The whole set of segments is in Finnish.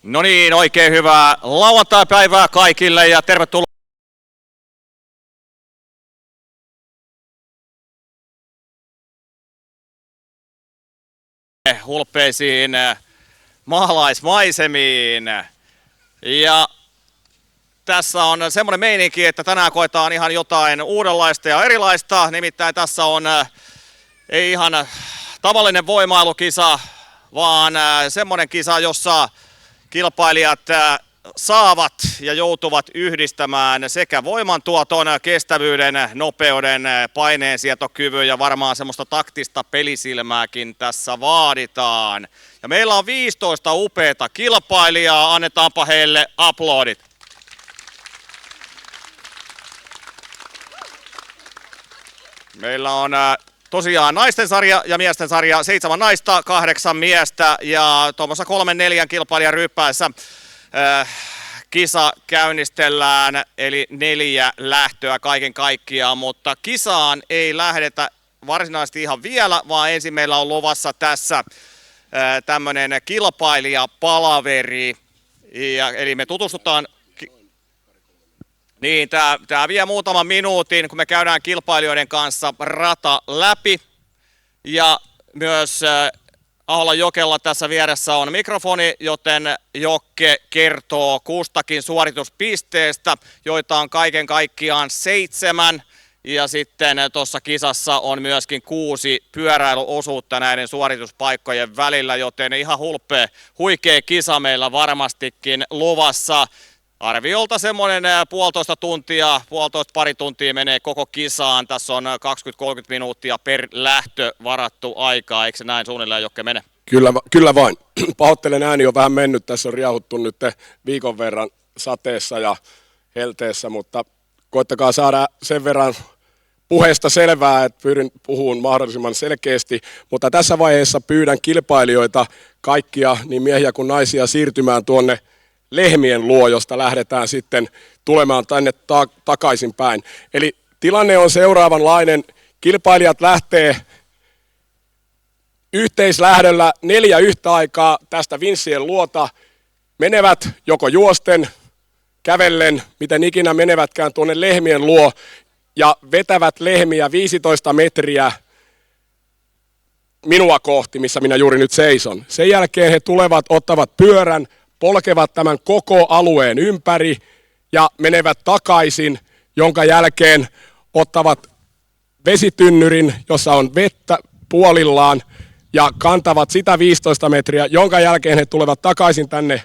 No niin, oikein hyvää lauantai-päivää kaikille ja tervetuloa hulppeisiin maalaismaisemiin. Ja tässä on semmoinen meininki, että tänään koetaan ihan jotain uudenlaista ja erilaista. Nimittäin tässä on ei ihan tavallinen voimailukisa, vaan semmoinen kisa, jossa kilpailijat saavat ja joutuvat yhdistämään sekä voimantuoton, kestävyyden, nopeuden, paineensietokyvyn ja varmaan semmoista taktista pelisilmääkin tässä vaaditaan. Ja meillä on 15 upeata kilpailijaa, annetaanpa heille aplodit. Meillä on tosiaan naisten sarja ja miesten sarja, 7 naista, 8 miestä ja tuommoissa 3-4 kilpailijan ryppäässä kisa käynnistellään, eli 4 lähtöä kaiken kaikkiaan, mutta kisaan ei lähdetä varsinaisesti ihan vielä, vaan ensin meillä on luvassa tässä tämmöinen kilpailijapalaveri, eli me tutustutaan. Niin, tää vie muutaman minuutin, kun me käydään kilpailijoiden kanssa rata läpi. Ja myös Aholla Jokella tässä vieressä on mikrofoni, joten Jokke kertoo kustakin suorituspisteestä, joita on kaiken kaikkiaan 7. Ja sitten tuossa kisassa on myöskin 6 pyöräilyosuutta näiden suorituspaikkojen välillä, joten ihan huikea kisa meillä varmastikin luvassa. Arviolta semmoinen pari tuntia menee koko kisaan. Tässä on 20-30 minuuttia per lähtö varattu aikaa. Eikö se näin suunnilleen, Jokke, mene? Kyllä vain. Pahoittelen, ääni on vähän mennyt. Tässä on riahuttu nyt viikon verran sateessa ja helteessä, mutta koittakaa saada sen verran puheesta selvää, että pyrin puhumaan mahdollisimman selkeästi. Mutta tässä vaiheessa pyydän kilpailijoita kaikkia, niin miehiä kuin naisia, siirtymään tuonne lehmien luo, josta lähdetään sitten tulemaan tänne takaisinpäin. Eli tilanne on seuraavanlainen. Kilpailijat lähtee yhteislähdöllä 4 yhtä aikaa tästä Vinssien luota. Menevät joko juosten, kävellen, miten ikinä menevätkään tuonne lehmien luo ja vetävät lehmiä 15 metriä minua kohti, missä minä juuri nyt seison. Sen jälkeen he tulevat, ottavat pyörän, polkevat tämän koko alueen ympäri ja menevät takaisin, jonka jälkeen ottavat vesitynnyrin, jossa on vettä puolillaan ja kantavat sitä 15 metriä, jonka jälkeen he tulevat takaisin tänne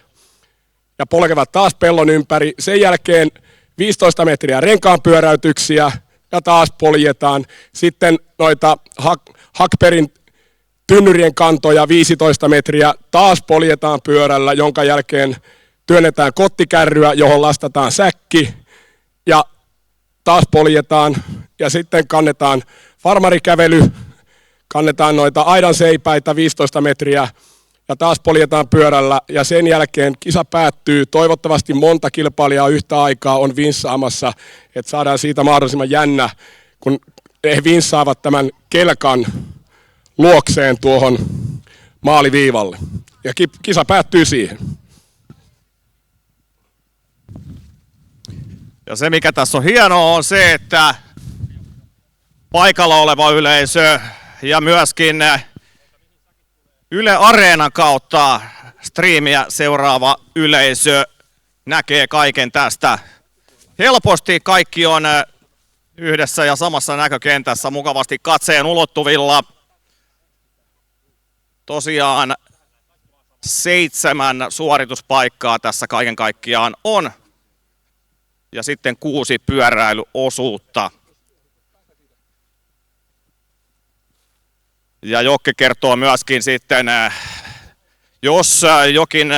ja polkevat taas pellon ympäri. Sen jälkeen 15 metriä renkaanpyöräytyksiä ja taas poljetaan. Sitten noita hakperin tynnyrien kantoja 15 metriä, taas poljetaan pyörällä, jonka jälkeen työnnetään kottikärryä, johon lastataan säkki ja taas poljetaan ja sitten kannetaan farmarikävely, kannetaan noita aidanseipäitä 15 metriä ja taas poljetaan pyörällä ja sen jälkeen kisa päättyy. Toivottavasti monta kilpailijaa yhtä aikaa on vinssaamassa, että saadaan siitä mahdollisimman jännä, kun he vinssaavat tämän kelkan luokseen tuohon maaliviivalle. Ja kisa päättyy siihen. Ja se mikä tässä on hienoa on se, että paikalla oleva yleisö ja myöskin Yle Areenan kautta striimiä seuraava yleisö näkee kaiken tästä. Helposti kaikki on yhdessä ja samassa näkökentässä mukavasti katseen ulottuvilla. Tosiaan 7 suorituspaikkaa tässä kaiken kaikkiaan on. Ja sitten 6 pyöräilyosuutta. Ja Jokke kertoo myöskin sitten, jos jokin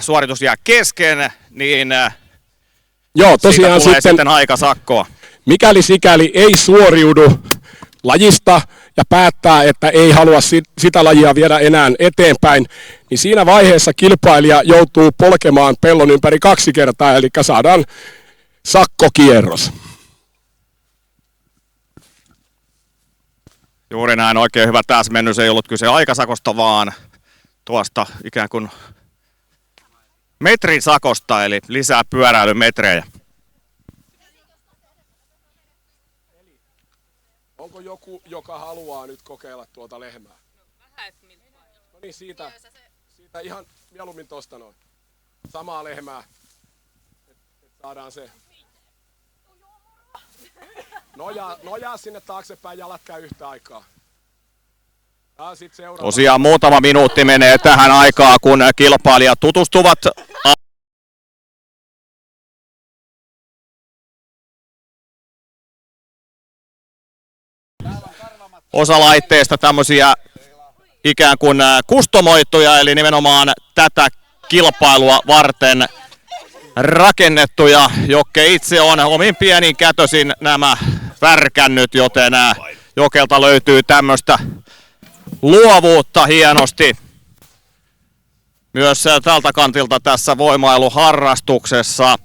suoritus jää kesken, niin tosiaan siitä tulee sitten aikasakkoa. Mikäli sikäli ei suoriudu lajista ja päättää, että ei halua sitä lajia viedä enää eteenpäin, niin siinä vaiheessa kilpailija joutuu polkemaan pellon ympäri 2 kertaa, eli saadaan sakkokierros. Juuri näin, oikein hyvä täsmennys. Ei ollut kyse aikasakosta, vaan tuosta ikään kuin metrin sakosta, eli lisää pyöräilymetrejä. Onko joku, joka haluaa nyt kokeilla tuota lehmää? No niin, siitä ihan mieluummin tosta noin. Samaa lehmää. Et saadaan se. Nojaa sinne taaksepäin, jalat käy yhtä aikaa. Tosiaan muutama minuutti menee tähän aikaan, kun kilpailijat tutustuvat. Osa laitteista tämmöisiä ikään kuin kustomoituja, eli nimenomaan tätä kilpailua varten rakennettuja, Jokke itse on omin pienin kätösin nämä värkännyt, joten Jokelta löytyy tämmöistä luovuutta hienosti myös tältä kantilta tässä voimailuharrastuksessa.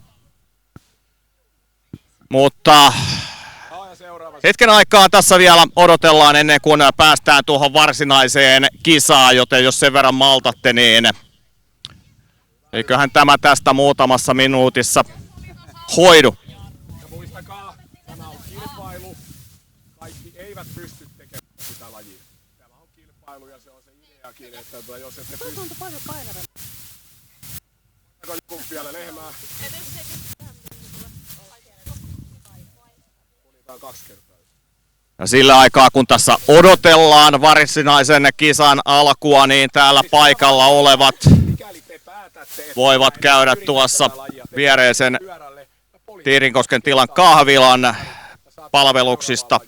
Mutta hetken aikaa tässä vielä odotellaan ennen kuin päästään tuohon varsinaiseen kisaan, joten jos sen verran maltatte, niin eiköhän tämä tästä muutamassa minuutissa hoidu. Ja muistakaa, tämä on kilpailu. Kaikki eivät pysty tekemään sitä lajia. Tämä on kilpailu ja se on se ideakin, että jos ette pysty... Tuo paljon painavampi. Onko joku vielä lehmää? Otetaan 2 kertaa. Ja sillä aikaa, kun tässä odotellaan varsinaisen kisan alkua, niin täällä paikalla olevat voivat käydä tuossa viereisen Tiirinkosken tilan kahvilan palveluksista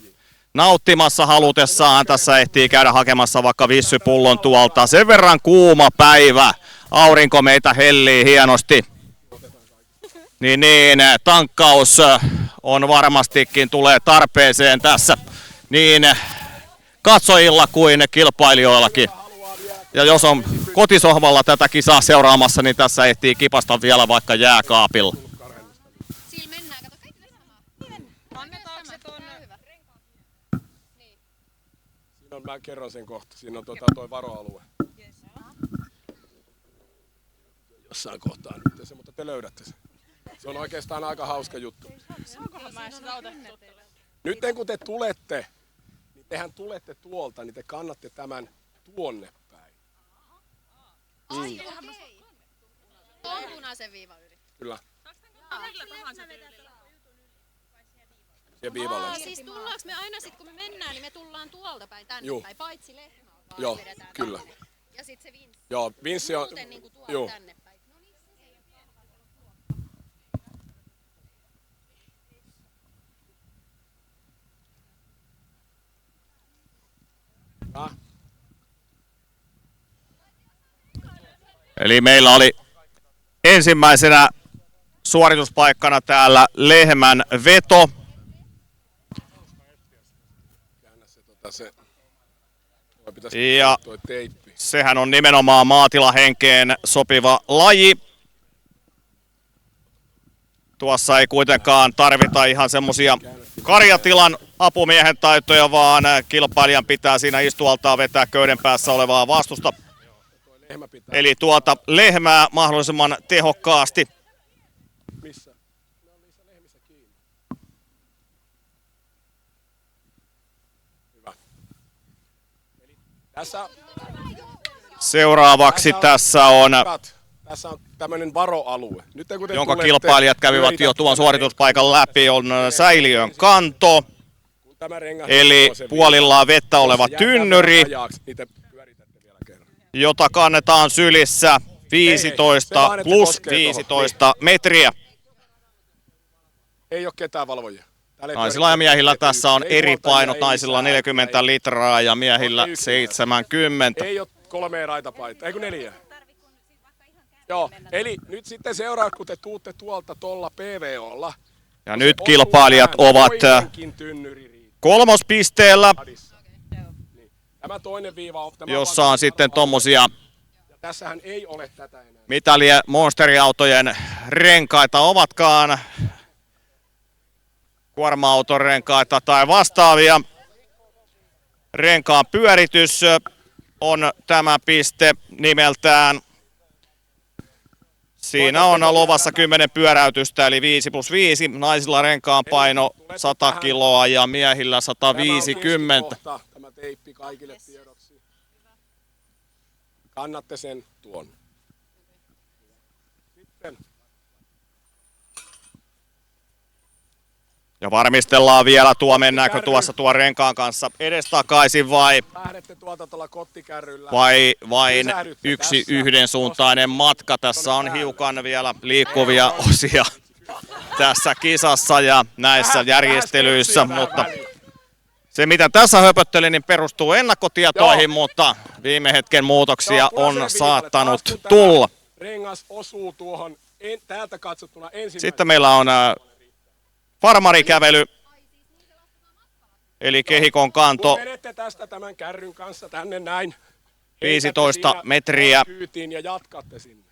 nauttimassa halutessaan. Tässä ehtii käydä hakemassa vaikka vissypullon tuolta. Sen verran kuuma päivä, aurinko meitä hellii hienosti. Niin, tankkaus on varmastikin tulee tarpeeseen tässä niin katsojilla kuin kilpailijoillakin. Ja jos on kotisohvalla tätä kisaa seuraamassa, niin tässä ehtii kipasta vielä vaikka jääkaapilla. Sillä mennään, kato kaikki samaa. Annetaanko se tuonne? Siinä on, mä kerron sen kohta. Siinä on toi varoalue. Jossain kohtaa nyt se, mutta te löydätte sen. Se on oikeastaan aika hauska juttu. Nyt kun te tulette, niin tehän tulette tuolta, niin te kannatte tämän tuonne päin. Ai, okei. Tuon punaisen viivan yli. Kyllä. Viivalle. Siis tullaanko me aina sit kun me mennään, niin me tullaan tuolta päin tänne päin, paitsi lehmä vaan Joo, vedetään kyllä. tänne. Ja sit se vinssi. Joo, vinssi on... Muuten niinku tuolta Joo. tänne päin. Eli meillä oli ensimmäisenä suorituspaikkana täällä lehmän veto. Ja sehän on nimenomaan maatilahenkeen sopiva laji. Tuossa ei kuitenkaan tarvita ihan semmosia karjatilan apumiehen taitoja, vaan kilpailijan pitää siinä istualtaan vetää köyden päässä olevaa vastusta. Eli tuota lehmää mahdollisimman tehokkaasti. Missä? Ne on niissä lehmissä kiinni. Hyvä. Eli tässä... Seuraavaksi tässä on... Tässä on tämmöinen varoalue. Nyt, kun te jonka tulette, kilpailijat kävivät jo tuon suorituspaikan läpi, on säiliön kanto. Eli puolillaan vettä oleva tynnyri, jota kannetaan sylissä 15 plus 15 metriä. Ei ole ketään valvojia. Naisilla ja miehillä tässä on eri painot, naisilla 40 litraa ja miehillä 70. Ei ole 3 raitapaitaa, eikö 4? Joo, eli nyt sitten seuraa, kun te tuutte tuolta tuolla PVOlla. Ja nyt kilpailijat ovat kolmospisteellä, Tämä toinen viiva on, jossa on sitten tommosia tässähän ei ole tätä enää. mitä lie monsteriautojen renkaita ovatkaan, kuorma-auton renkaita tai vastaavia. Renkaan pyöritys on tämä piste nimeltään. Siinä on luvassa 10 pyöräytystä, eli 5+5. Naisilla renkaan paino 100 kiloa ja miehillä 150. Tämä teippi kaikille tiedoksi. Kannatte sen tuon. Sitten. Ja varmistellaan vielä mennäänkö tuossa tuon renkaan kanssa edestakaisin vai Lähdette tuolta tuolla kottikärryllä. vain yksi yhdensuuntainen matka. Tässä on hiukan vielä liikkuvia osia tässä kisassa ja näissä järjestelyissä, mutta se mitä tässä höpöttelin niin perustuu ennakkotietoihin, mutta viime hetken muutoksia on saattanut tulla. Rengas osuu tuohon täältä katsottuna ensimmäisenä. Sitten meillä on farmarikävely, eli kehikon kanto. Kun menette tästä tämän kärryn kanssa tänne näin. 15 metriä. Kyytiin ja jatkatte sinne.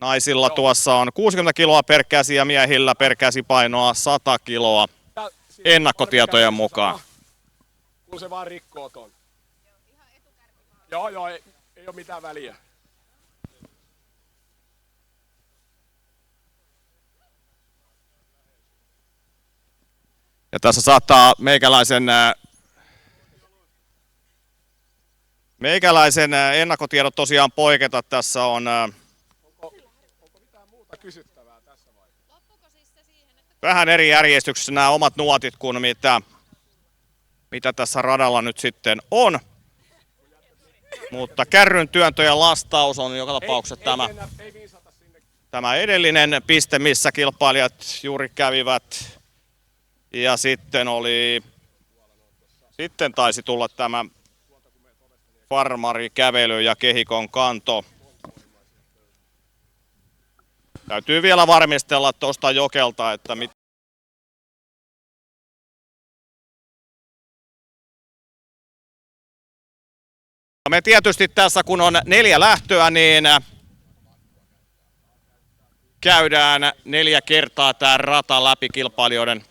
Naisilla tuossa on 60 kiloa per käsi ja miehillä per käsi painoa 100 kiloa ennakkotietojen mukaan. Kun se vaan rikkoo ton. Joo, ei ole mitään väliä. Ja tässä saattaa meikäläisen ennakkotiedot tosiaan poiketa. Tässä on Onko mitään muuta kysyttävää tässä vaiheessa? vähän eri järjestyksessä nämä omat nuotit kuin mitä tässä radalla nyt sitten on. Mutta kärryn työntö ja lastaus on joka tapauksessa tämä edellinen piste, missä kilpailijat juuri kävivät. Ja sitten taisi tulla tämä farmarikävely ja kehikon kanto. Täytyy vielä varmistella tuosta jokelta, että me tietysti tässä kun on 4 lähtöä, niin käydään 4 kertaa tämä rata läpi kilpailijoiden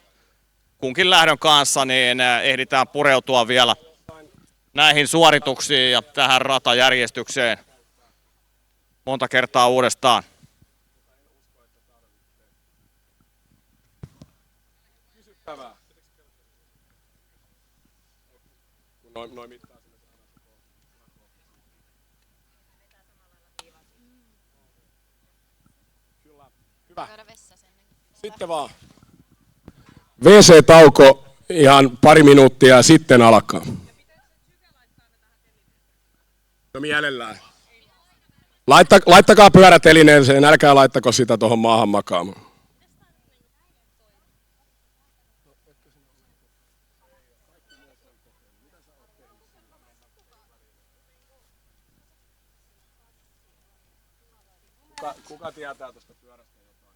kunkin lähdön kanssa, niin ehditään pureutua vielä näihin suorituksiin ja tähän ratajärjestykseen monta kertaa uudestaan. Kysyttävää. Noin mittaa sinne. Kyllä. Hyvä. Sitten vaan. WC-tauko ihan pari minuuttia ja sitten alkaa. No mielellään. Laittakaa pyörätelineeseen, älkää laittako sitä tuohon maahan makaamaan. Kuka tietää tuosta pyörästä jotain?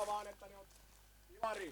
Vaan, että ne on Ivari.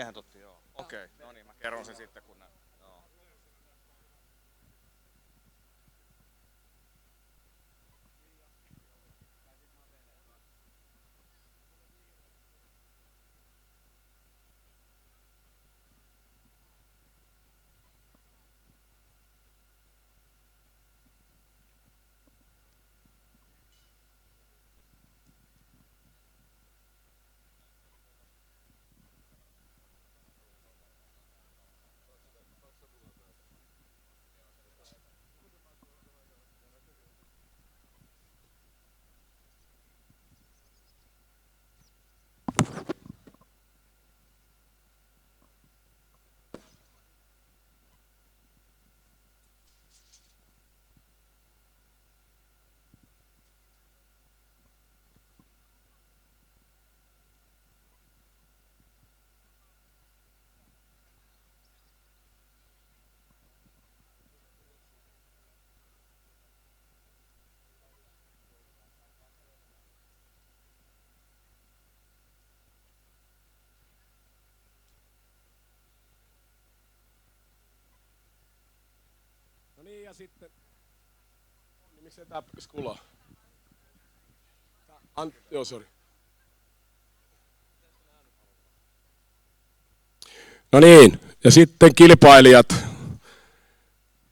miehet otti, joo. Okei, no niin, mä kerron sen sitten kun joo. No niin, ja sitten... Miksei tää skulaa? Joo, sori. No niin, ja sitten kilpailijat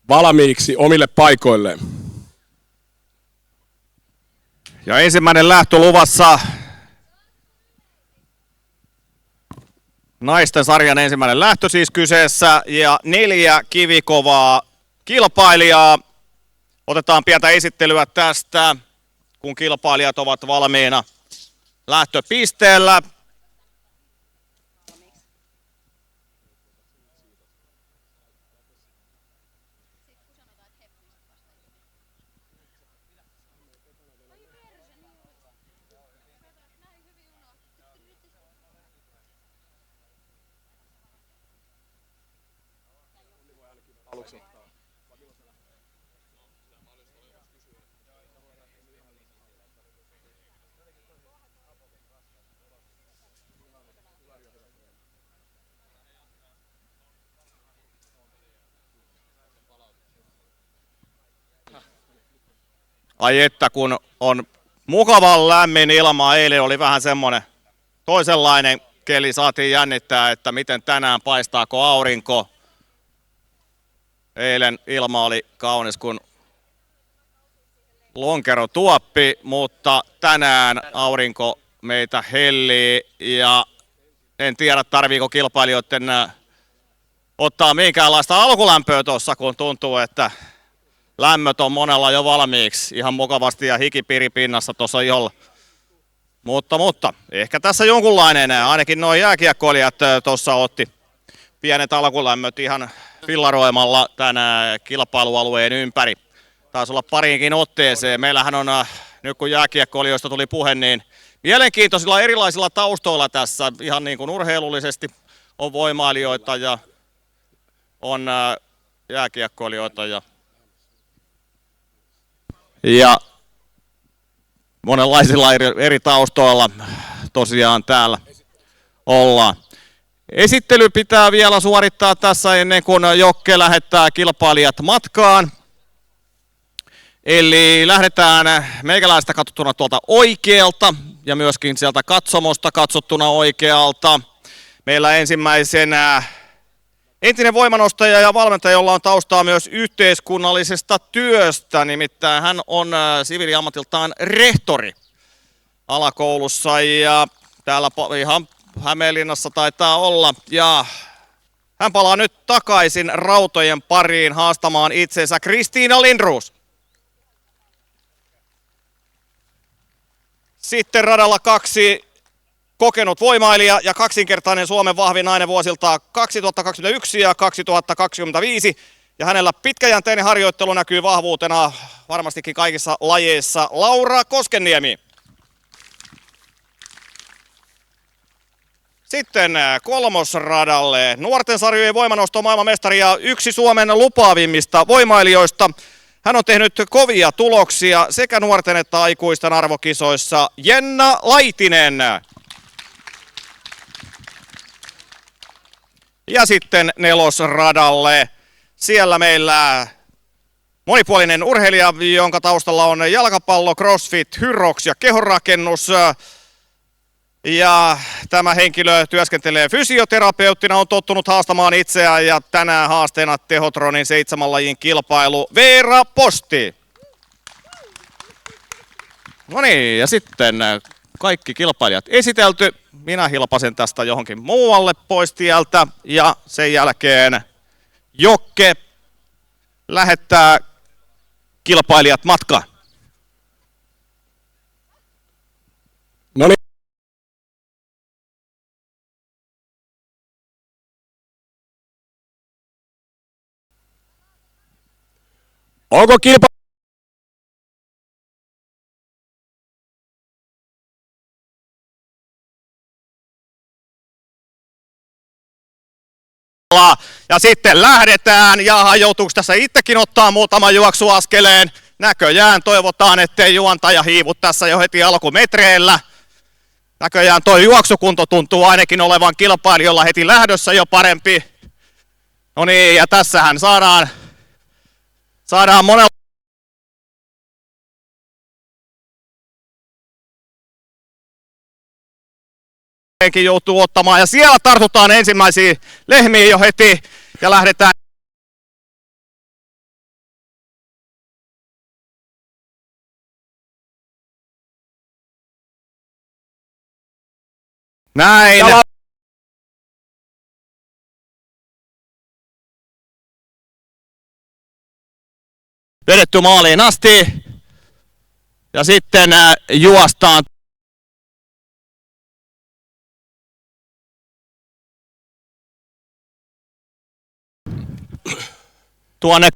valmiiksi omille paikoilleen. Ja ensimmäinen lähtö luvassa. Naisten sarjan ensimmäinen lähtö siis kyseessä ja 4 kivikovaa kilpailijaa. Otetaan pientä esittelyä tästä, kun kilpailijat ovat valmiina lähtöpisteellä. Ai että kun on mukavan lämmin ilma, eilen oli vähän semmonen toisenlainen keli, saatiin jännittää, että miten tänään paistaako aurinko. Eilen ilma oli kaunis kuin lonkerotuoppi, mutta tänään aurinko meitä hellii ja en tiedä tarviiko kilpailijoiden ottaa minkäänlaista alkulämpöä tuossa, kun tuntuu, että lämmöt on monella jo valmiiksi ihan mukavasti ja hikipiri pinnassa tuossa iholla. Mutta ehkä tässä jonkunlainen, ainakin nuo jääkiekkoilijat tuossa otti pienet alkulämmöt ihan fillaroimalla tänään kilpailualueen ympäri. Taisi olla pariinkin otteeseen. Meillähän on, nyt kun jääkiekkoilijoista tuli puhe, niin mielenkiintoisilla erilaisilla taustoilla tässä, ihan niin kuin urheilullisesti on voimailijoita ja on jääkiekkoilijoita ja monenlaisilla eri taustoilla tosiaan täällä ollaan. Esittely pitää vielä suorittaa tässä ennen kuin Jokke lähettää kilpailijat matkaan. Eli lähdetään meikäläistä katsottuna tuolta oikealta ja myöskin sieltä katsomosta katsottuna oikealta. Meillä ensimmäisenä entinen voimanostaja ja valmentaja, jolla on taustaa myös yhteiskunnallisesta työstä, nimittäin hän on siviiliammatiltaan rehtori alakoulussa ja täällä ihan Hämeenlinnassa taitaa olla. Ja hän palaa nyt takaisin rautojen pariin haastamaan itsensä Kristiina Lindroos. Sitten radalla 2 kokenut voimailija ja kaksinkertainen Suomen vahvin nainen vuosilta 2021 ja 2025. Ja hänellä pitkäjänteinen harjoittelu näkyy vahvuutena varmastikin kaikissa lajeissa. Laura Koskenniemi. Sitten kolmosradalle nuorten sarjojen voimanosto maailmanmestari ja yksi Suomen lupaavimmista voimailijoista. Hän on tehnyt kovia tuloksia sekä nuorten että aikuisten arvokisoissa. Jenna Laitinen. ja sitten nelosradalle. Siellä meillä monipuolinen urheilija, jonka taustalla on jalkapallo, crossfit, hyrox ja kehonrakennus. Ja tämä henkilö työskentelee fysioterapeuttina, on tottunut haastamaan itseään ja tänään haasteena Tehotronin 7 lajin kilpailu Veera Posti. No niin, ja sitten kaikki kilpailijat esitelty. Minä hilpasen tästä johonkin muualle pois tieltä ja sen jälkeen Jokke lähettää kilpailijat matkaan. No niin. Onko ja sitten lähdetään. Jaha, joutuuko tässä itsekin ottaa muutama juoksuaskeleen? Näköjään toivotaan, ettei juontaja hiivu tässä jo heti alkumetreillä. Näköjään toi juoksukunto tuntuu ainakin olevan kilpailijoilla heti lähdössä jo parempi. No niin, ja tässähän saadaan monella joutuu ottamaan, ja siellä tartutaan ensimmäisiin lehmiin jo heti ja lähdetään. Näin. Vedetty maaliin asti ja sitten juostaan tuonne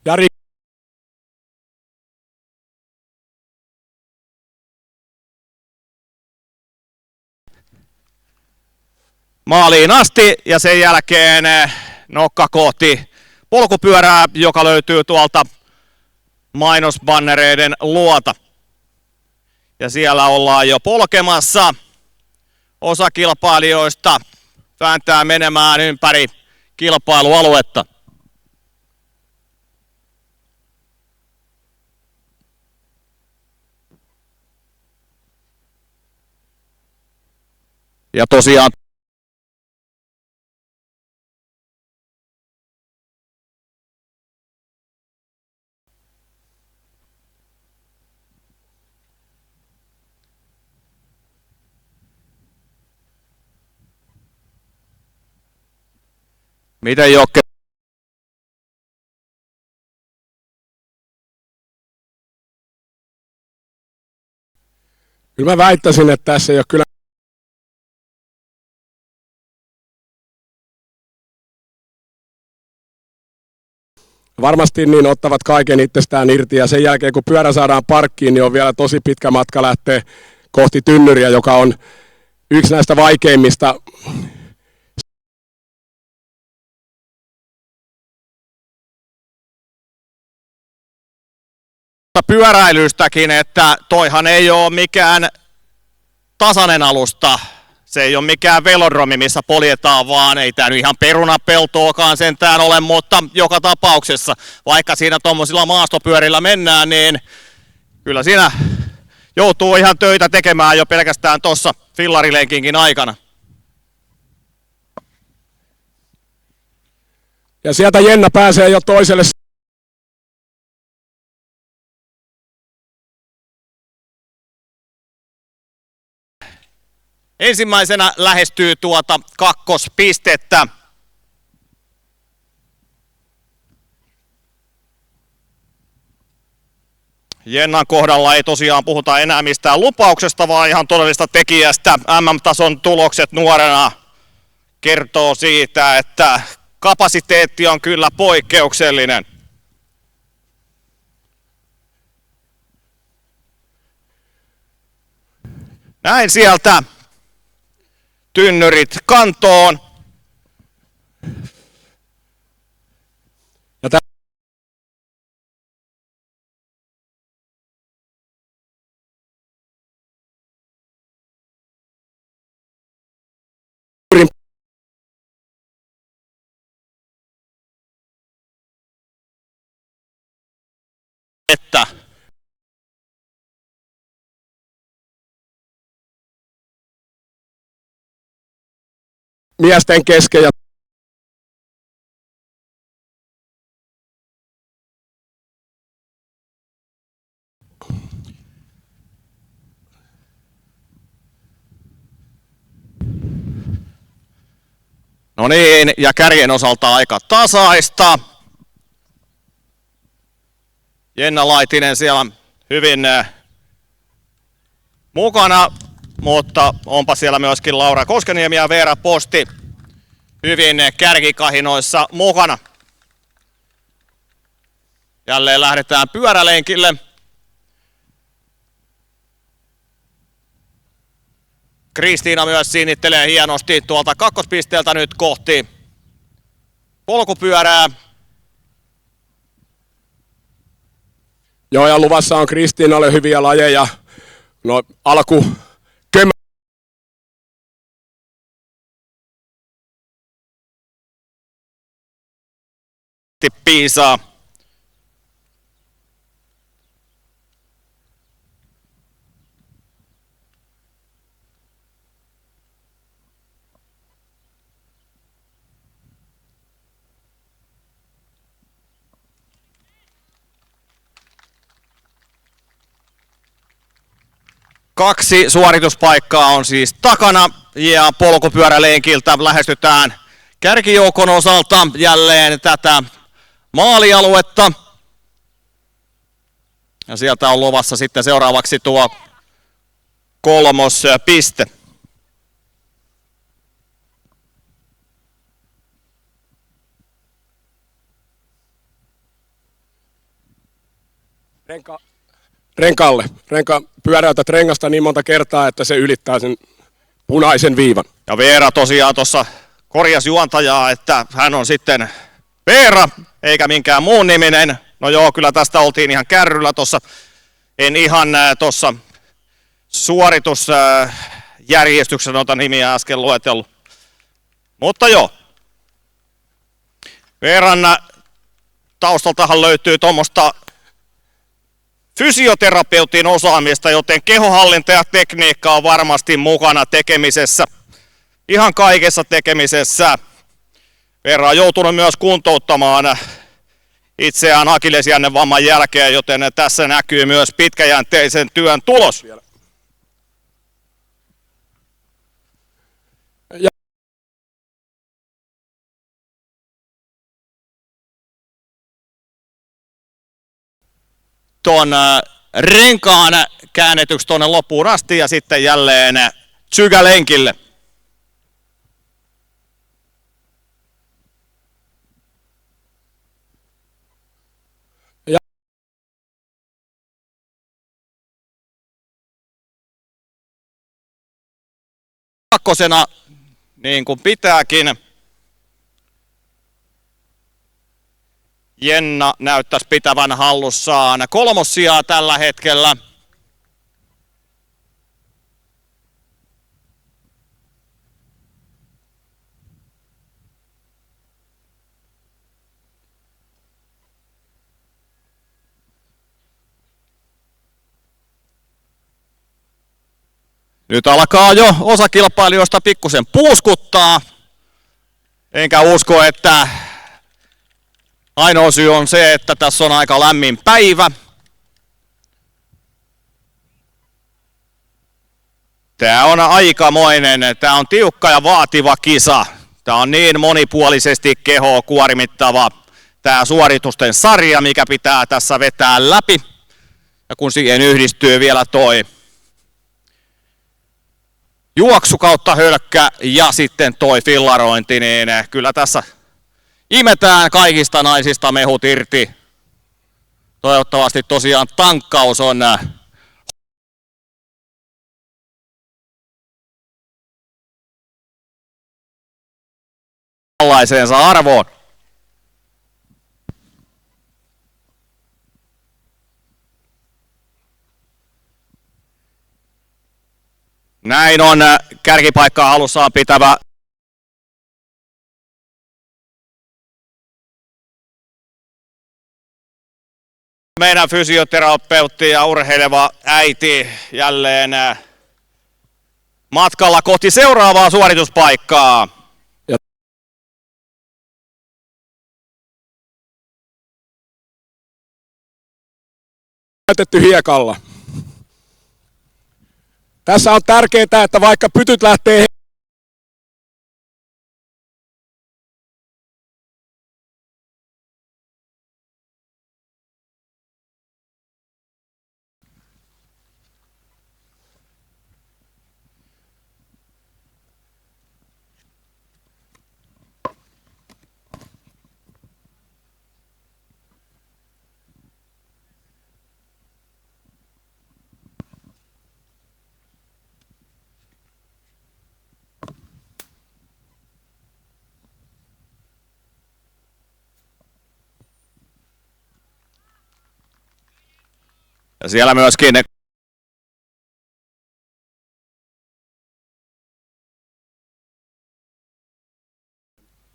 Jari? maaliin asti ja sen jälkeen nokka kohti polkupyörää, joka löytyy tuolta mainosbannereiden luota. Ja siellä ollaan jo polkemassa. Osa kilpailijoista vääntää menemään ympäri kilpailualuetta. Ja tosiaan miten Jokke? Kyllä mä väittäisin, että tässä ei ole kyllä varmasti niin ottavat kaiken itsestään irti ja sen jälkeen kun pyörä saadaan parkkiin, niin on vielä tosi pitkä matka lähteä kohti tynnyriä, joka on yksi näistä vaikeimmista. Pyöräilystäkin, että toihan ei ole mikään tasainen alusta. Se ei ole mikään velodromi, missä poljetaan, vaan ei tämä nyt ihan perunapeltoakaan sentään ole, mutta joka tapauksessa, vaikka siinä tuommoisilla maastopyörillä mennään, niin kyllä siinä joutuu ihan töitä tekemään jo pelkästään tuossa fillarilenkinkin aikana. Ja sieltä Jenna pääsee jo toiselle. Ensimmäisenä lähestyy tuota kakkospistettä. Jennan kohdalla ei tosiaan puhuta enää mistään lupauksesta, vaan ihan todellista tekijästä. MM-tason tulokset nuorena kertoo siitä, että kapasiteetti on kyllä poikkeuksellinen. Näin sieltä tynnyrit kantoon. miesten kesken ja No niin, ja kärjen osalta aika tasaista. Jenna Laitinen siellä hyvin mukana, mutta onpa siellä myöskin Laura Koskeniemi ja Veera Posti hyvin kärkikahinoissa mukana. Jälleen lähdetään pyörälenkille. Kristiina myös sinnittelee hienosti tuolta kakkospisteeltä nyt kohti polkupyörää. joo, ja luvassa on Kristiinalle hyviä lajeja. No alku Piisaa. Kaksi suorituspaikkaa on siis takana ja polkupyörälenkiltä lähestytään kärkijoukon osalta jälleen tätä maalialuetta. Ja sieltä on luvassa sitten seuraavaksi tuo 3. piste. pyöräytät rengasta niin monta kertaa, että se ylittää sen punaisen viivan. Ja Veera tosiaan tuossa korjasi juontajaa, että hän on sitten Veera, eikä minkään muun niminen. No joo, kyllä tästä oltiin ihan kärryllä tuossa. En ihan tuossa suoritusjärjestyksen noita nimiä äsken luetellut. Mutta joo. Veeran taustaltahan löytyy tuommoista fysioterapeutin osaamista, joten kehohallinta ja tekniikka on varmasti mukana tekemisessä. Ihan kaikessa tekemisessä. Veera on joutunut myös kuntouttamaan itseään akillesjännen vamman jälkeen, joten tässä näkyy myös pitkäjänteisen työn tulos. Tuon renkaan käännetyksi tuonne loppuun asti ja sitten jälleen tsygälenkille. Kakkosena niin kuin pitääkin. Jenna näyttäisi pitävän hallussaan 3. sijaa tällä hetkellä. Nyt alkaa jo osa kilpailijoista pikkusen puuskuttaa. Enkä usko, että ainoa syy on se, että tässä on aika lämmin päivä. Tää on aikamoinen, tää on tiukka ja vaativa kisa. Tää on niin monipuolisesti kehoa kuormittava tää suoritusten sarja, mikä pitää tässä vetää läpi. Ja kun siihen yhdistyy vielä toi juoksu kautta hölkkä ja sitten toi fillarointi, niin kyllä tässä imetään kaikista naisista mehut irti. Toivottavasti tosiaan tankkaus on tällaiseensa arvoon. Näin on kärkipaikkaa halussaan pitävä meidän fysioterapeutti ja urheileva äiti jälleen matkalla kohti seuraavaa suorituspaikkaa. täytetty hiekalla. Tässä on tärkeää, että vaikka pytyt lähtee Ja siellä myöskin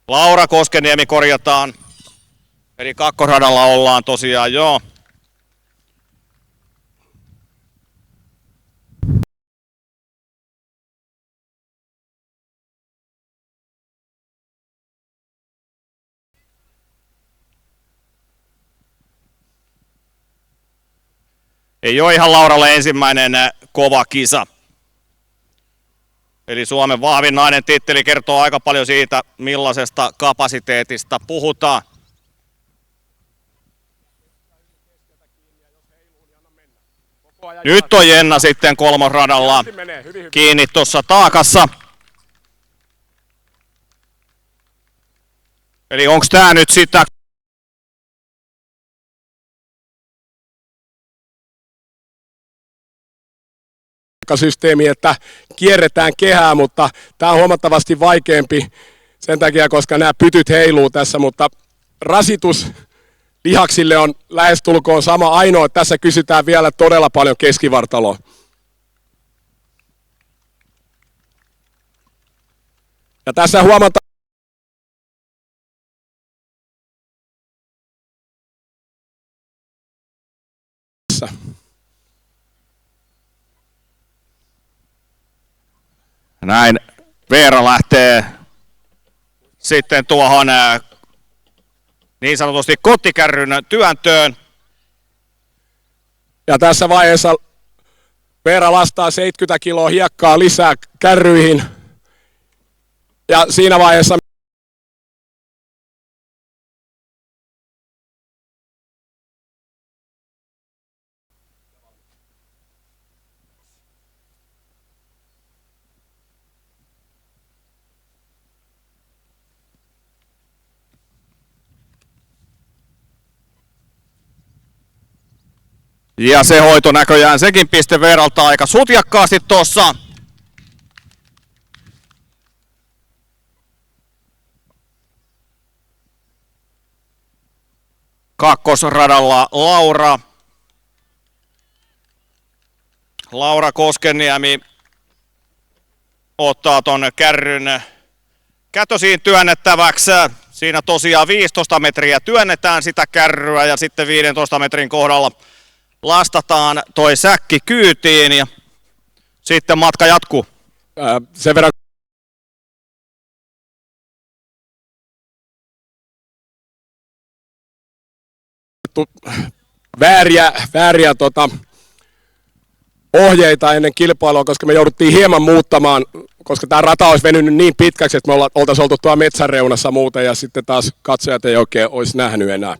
Laura Koskeniemi korjataan. Eli kakkosradalla ollaan tosiaan jo. Ei ole ihan Lauralle ensimmäinen kova kisa. Eli Suomen vahvin nainen titteli kertoo aika paljon siitä, millaisesta kapasiteetista puhutaan. Nyt on Jenna sitten kolmosradalla kiinni tuossa taakassa. Eli onko tää nyt sitä systeemi, että kierretään kehää, mutta tämä on huomattavasti vaikeampi sen takia, koska nämä pytyt heiluu tässä, mutta rasitus lihaksille on lähestulkoon sama, ainoa, että tässä kysytään vielä todella paljon keskivartaloa. Ja tässä huomataan näin Veera lähtee sitten tuohon niin sanotusti kottikärryn työntöön. ja tässä vaiheessa Veera lastaa 70 kiloa hiekkaa lisää kärryihin. Ja siinä vaiheessa Ja se hoito näköjään sekin piste Veeralta aika sutjakkaasti tossa. Kakkosradalla Laura. Laura Koskeniemi ottaa ton kärryn kätösiin työnnettäväksi. Siinä tosiaan 15 metriä työnnetään sitä kärryä ja sitten 15 metrin kohdalla lastataan toi säkki kyytiin ja sitten matka jatkuu. sen verran vääriä ohjeita ennen kilpailua, koska me jouduttiin hieman muuttamaan, koska tämä rata olisi venynyt niin pitkäksi, että me oltaisiin oltu tuolla metsän reunassa muuten ja sitten taas katsojat ei oikein olisi nähnyt enää.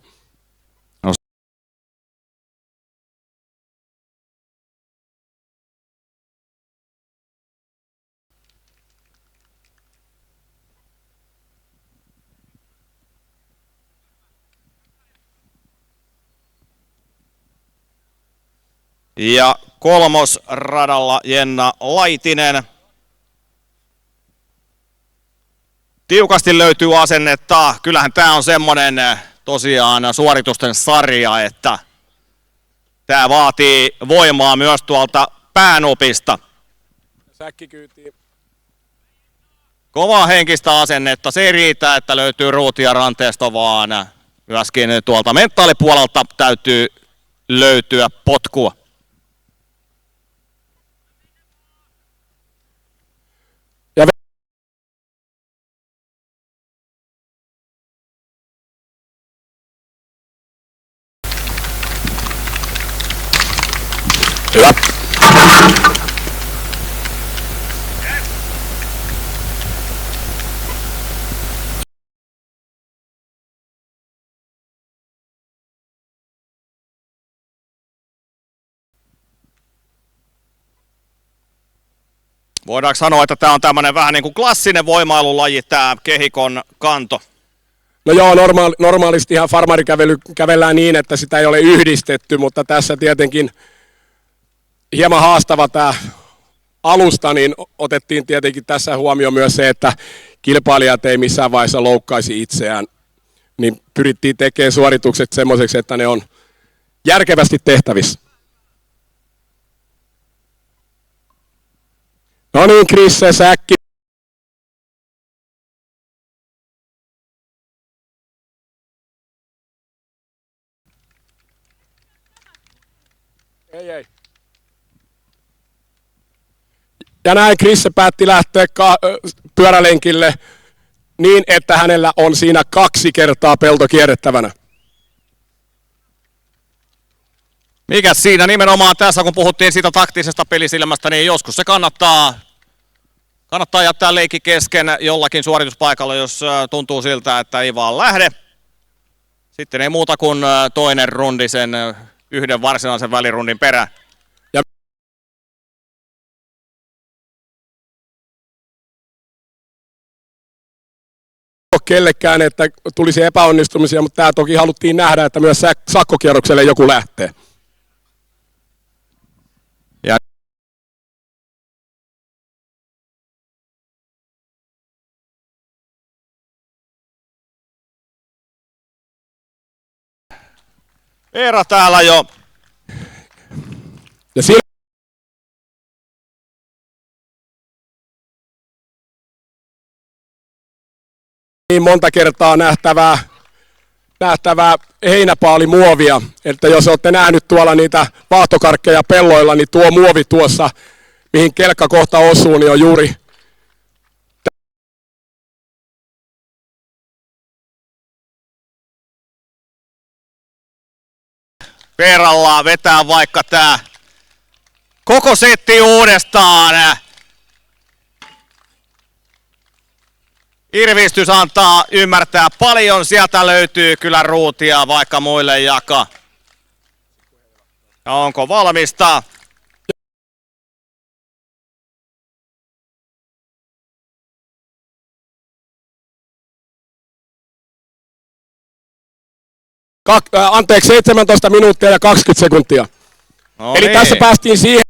Ja kolmosradalla Jenna Laitinen. Tiukasti löytyy asennetta. Kyllähän tää on semmonen tosiaan suoritusten sarja, että tää vaatii voimaa myös tuolta päänopista. Säkkikyytiin. Kovaa henkistä asennetta. Se ei riitä, että löytyy ruutia ranteesta, vaan myöskin tuolta mentaalipuolelta täytyy löytyä potkua. Voidaanko sanoa, että tämä on tämmöinen vähän niin kuin klassinen voimailulaji, tämä kehikon kanto? No joo, normaalistihan farmarikävely kävellään niin, että sitä ei ole yhdistetty, mutta tässä tietenkin hieman haastava tämä alusta, niin otettiin tietenkin tässä huomioon myös se, että kilpailijat ei missään vaiheessa loukkaisi itseään, niin pyrittiin tekemään suoritukset semmoiseksi, että ne on järkevästi tehtävissä. No niin, Krisse Säkki. Ei. Ja näin Krisse päätti lähteä pyörälenkille niin, että hänellä on siinä 2 kertaa pelto kierrettävänä. Mikäs siinä nimenomaan tässä, kun puhuttiin siitä taktisesta pelisilmästä, niin joskus se kannattaa jättää leikki kesken jollakin suorituspaikalla, jos tuntuu siltä, että ei vaan lähde. Sitten ei muuta kuin toinen rundi sen yhden varsinaisen välirundin perään. Ja kellekään, että tulisi epäonnistumisia, mutta tämä toki haluttiin nähdä, että myös sakkokierrokselle joku lähtee. Ja Eera täällä jo. Ja siinä niin monta kertaa nähtävää heinäpaalimuovia, että jos olette nähnyt tuolla niitä vaahtokarkkeja pelloilla, niin tuo muovi tuossa, mihin kelkka kohta osuu, niin on juuri Veerallaan vetää vaikka tää koko setti uudestaan. Irvistys antaa ymmärtää paljon, sieltä löytyy kyllä ruutia vaikka muille jakaa. Ja onko valmista? anteeksi 17 minuuttia ja 20 sekuntia. No Eli niin. tässä päästiin siihen.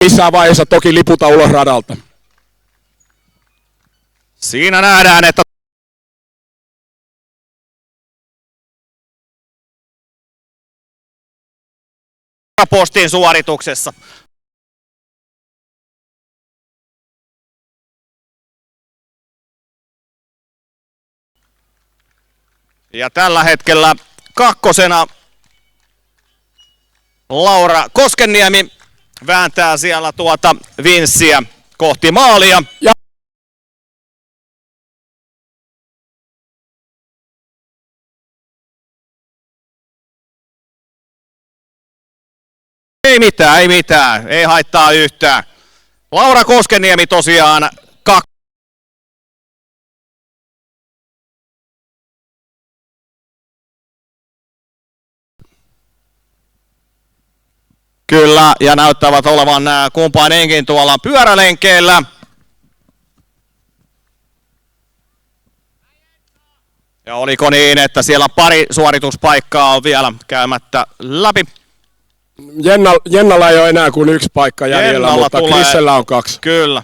Missään vaiheessa toki liputa ulos radalta. Siinä nähdään, että postin suorituksessa. Ja tällä hetkellä kakkosena Laura Koskenniemi vääntää siellä tuota vinssiä kohti maalia. Ja Ei mitään, ei haittaa yhtään. Laura Koskenniemi tosiaan Kyllä, ja näyttävät olevan kumpainenkin tuolla pyörälenkeillä. Ja oliko niin, että siellä pari suorituspaikkaa on vielä käymättä läpi? Jennalla ei ole enää kuin 1 paikka jäljellä, Jennalla mutta tulee- Krissellä on 2. Kyllä.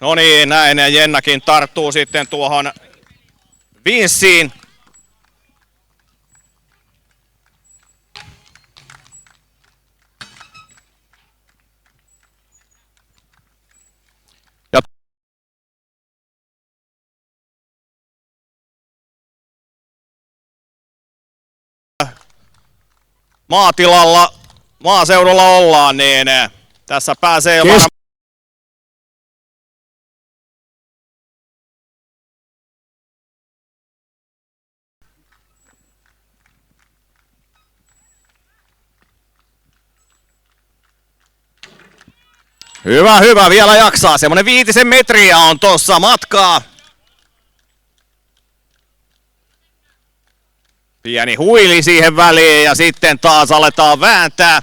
No niin, näin ja Jennakin tarttuu sitten tuohon vinssiin. Ja maatilalla, maaseudulla ollaan, niin tässä pääsee varmaan Hyvä, hyvä, vielä jaksaa. Semmonen 5 metriä on tossa matkaa. Pieni huili siihen väliin ja sitten taas aletaan vääntää.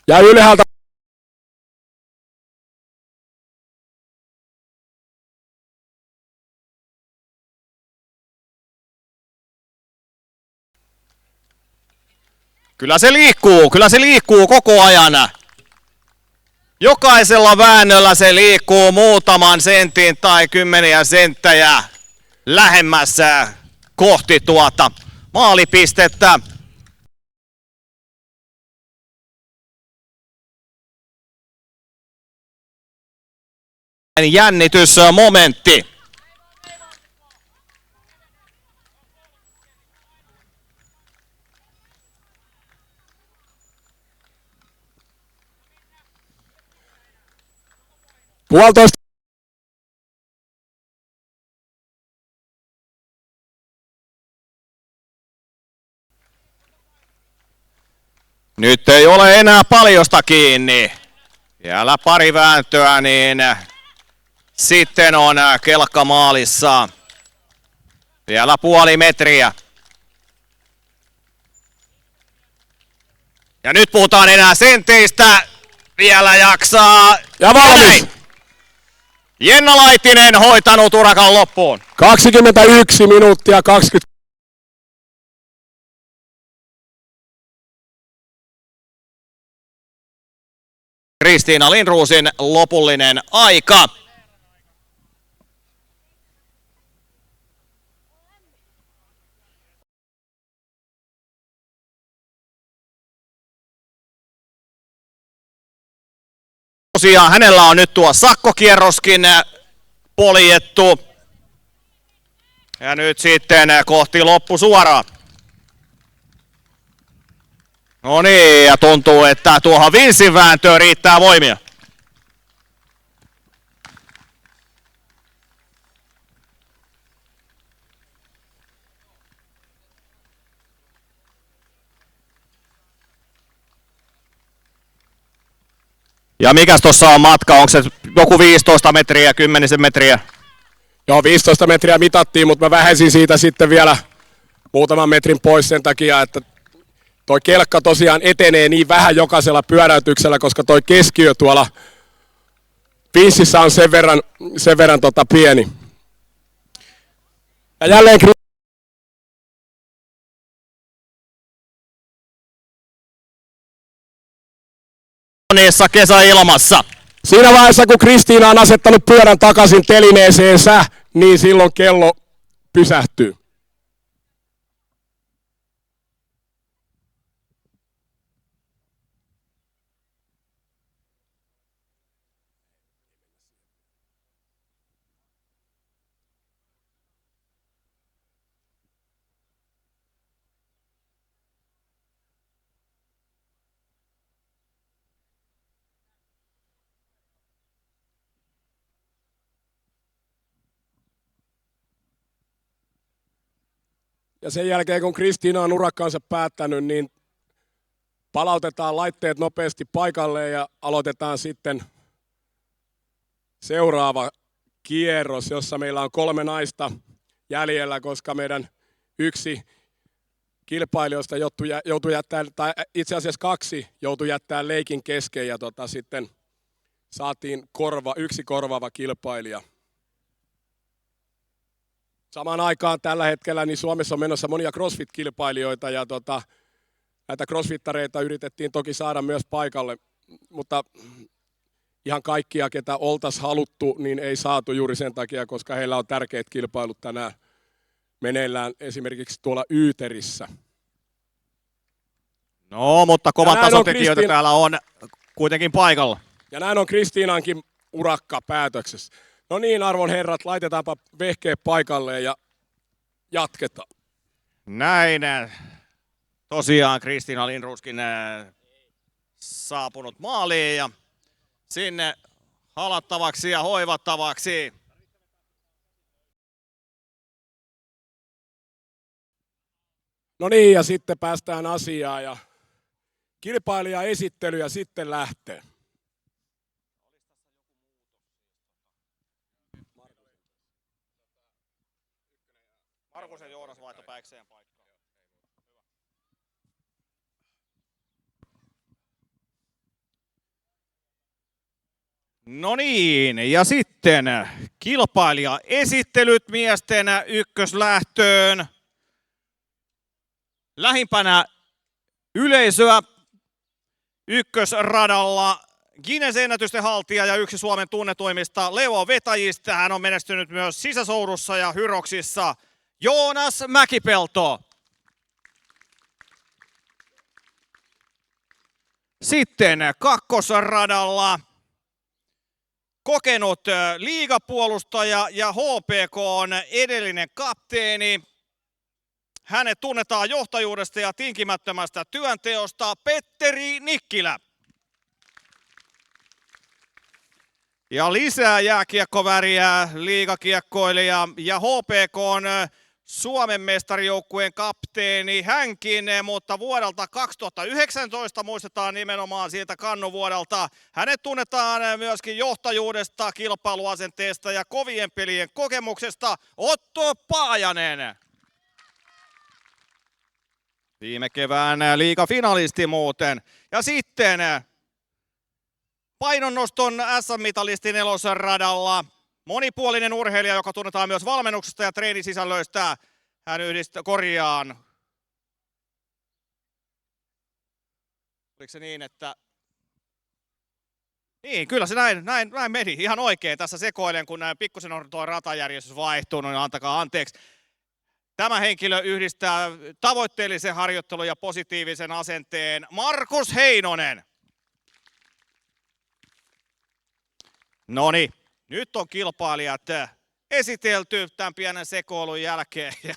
Ja ylhäältä Kyllä se liikkuu koko ajan. Jokaisella väännöllä se liikkuu muutaman sentin tai kymmeniä senttejä lähemmässä kohti tuota maalipistettä. Jännitysmomentti. puolitoista. Nyt ei ole enää paljosta kiinni. Vielä pari vääntöä, niin sitten on kelkka maalissa. Vielä puoli metriä. Ja nyt puhutaan enää senteistä. Vielä jaksaa. Ja valmis. Jenna Laitinen hoitanut urakan loppuun. 21 minuuttia 20. Kristiina Lindrosin lopullinen aika. Tosiaan hänellä on nyt tuo sakkokierroskin poljettu. Ja nyt sitten kohti loppusuoraa. No niin, ja tuntuu, että tuohon Vinssin vääntöön riittää voimia. Ja mikäs tossa on matka? Onko se joku 15 metriä, 10 metriä? Joo, 15 metriä mitattiin, mutta mä vähensin siitä sitten vielä muutaman metrin pois sen takia, että toi kelkka tosiaan etenee niin vähän jokaisella pyöräytyksellä, koska toi keskiö tuolla Vinssissä on sen verran pieni. Ja jälleen kesäilmassa. siinä vaiheessa, kun Kristiina on asettanut pyörän takaisin telineeseensä, niin silloin kello pysähtyy. Ja sen jälkeen, kun Kristiina on urakkaansa päättänyt, niin palautetaan laitteet nopeasti paikalleen ja aloitetaan sitten seuraava kierros, jossa meillä on 3 naista jäljellä, koska meidän yksi kilpailijoista joutui jättämään, tai itse asiassa 2 joutui jättämään leikin kesken ja sitten saatiin yksi korvaava kilpailija. Samaan aikaan tällä hetkellä niin Suomessa on menossa monia CrossFit-kilpailijoita ja näitä crossfittareita yritettiin toki saada myös paikalle, mutta ihan kaikkia, ketä oltaisiin haluttu, niin ei saatu juuri sen takia, koska heillä on tärkeät kilpailut tänään meneillään esimerkiksi tuolla Yyterissä. No, mutta kovan tason tekijöitä täällä on kuitenkin paikalla. Ja näin on Kristiinankin urakka päätöksessä. No niin, arvon herrat, laitetaanpa vehkeet paikalleen ja jatketaan. Näin. Tosiaan Kristiina Lindroskin saapunut maaliin ja sinne halattavaksi ja hoivattavaksi. No niin, ja sitten päästään asiaan ja kilpailijaesittely ja sitten lähtee. Markus ja Joonas vaihto Päikseen paikkaan. No niin, ja sitten kilpailijaesittelyt miesten ykköslähtöön. Lähimpänä yleisöä ykkösradalla Guinness-ennätysten haltija ja yksi Suomen tunnetuimmista Leo-vetäjistä. Hän on menestynyt myös sisäsoudussa ja hyroksissa. Joonas Mäkipelto. Sitten kakkosradalla kokenut liigapuolustaja ja HPK:n edellinen kapteeni. Hänet tunnetaan johtajuudesta ja tinkimättömästä työnteosta, Petteri Nikkilä. Ja lisää jääkiekkoväriä, liigakiekkoilija ja HPK:n Suomen mestarijoukkueen kapteeni hänkin, mutta vuodelta 2019 muistetaan nimenomaan siitä kannuvuodelta. Hänet tunnetaan myöskin johtajuudesta, kilpailuasenteesta ja kovien pelien kokemuksesta, Otto Paajanen. Viime kevään liigafinalisti muuten. Ja sitten painonnoston SM-mitalisti nelosradalla. Monipuolinen urheilija, joka tunnetaan myös valmennuksesta ja treenisisällöistä. Hän yhdistää korjaan. Oliko se niin, että... Niin, kyllä se näin meni. Ihan oikein tässä sekoilen, kun näin pikkusen on tuo ratajärjestys vaihtunut, niin antakaa anteeksi. Tämä henkilö yhdistää tavoitteellisen harjoittelun ja positiivisen asenteen. Markus Heinonen. Noniin. Nyt on kilpailijat esitelty tämän pienen sekoilun jälkeen ja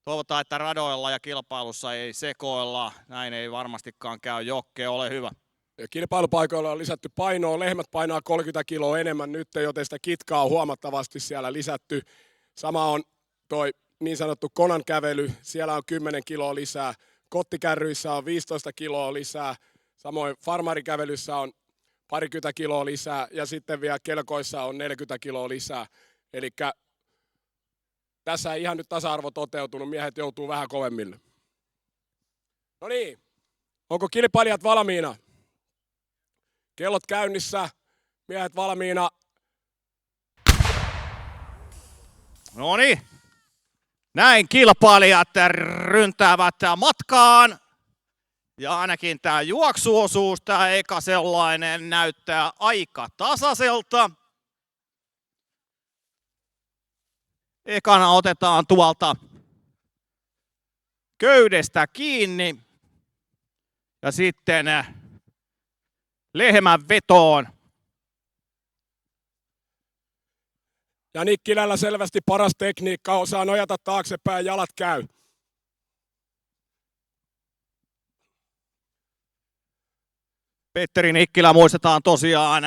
toivotaan, että radoilla ja kilpailussa ei sekoilla. Näin ei varmastikaan käy. Jokke, ole hyvä. Ja kilpailupaikoilla on lisätty painoa. Lehmät painaa 30 kiloa enemmän nyt, joten sitä kitkaa on huomattavasti siellä lisätty. Sama on toi niin sanottu konan kävely. Siellä on 10 kiloa lisää. Kottikärryissä on 15 kiloa lisää. Samoin farmarikävelyssä on parikymmentä kiloa lisää ja sitten vielä kelkoissa on 40 kiloa lisää. Eli tässä ei ihan nyt tasa-arvo toteutunut, miehet joutuu vähän kovemmille. No niin, onko kilpailijat valmiina? Kellot käynnissä, miehet valmiina. No niin, näin kilpailijat ryntäävät matkaan. Ja ainakin tämä juoksuosuus, tämä eka sellainen, näyttää aika tasaiselta. Ekana otetaan tuolta köydestä kiinni. Ja sitten lehmän vetoon. Ja Nikkilällä selvästi paras tekniikka, osaa nojata taaksepäin, jalat käy. Petteri Nikkilä muistetaan tosiaan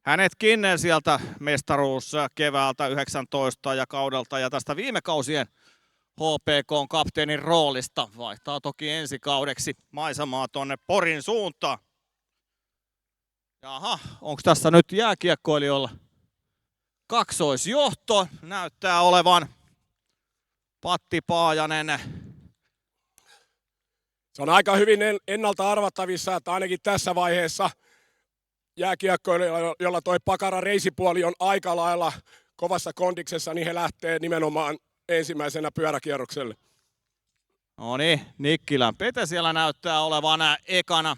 hänetkin sieltä mestaruus keväältä 19 ja kaudelta ja tästä viime kausien HPK:n kapteenin roolista. Vaihtaa toki ensi kaudeksi maisemaa tonne Porin suuntaan. Jaha, onko tässä nyt jääkiekkoilijoilla kaksoisjohto? Näyttää olevan Patti Paajanen. Se on aika hyvin ennalta arvattavissa, että ainakin tässä vaiheessa jääkiekkoilijoilla, jolla toi pakara reisipuoli on aika lailla kovassa kondiksessa, niin he lähtee nimenomaan ensimmäisenä pyöräkierrokselle. No niin, Nikkilän Pete siellä näyttää olevan ekana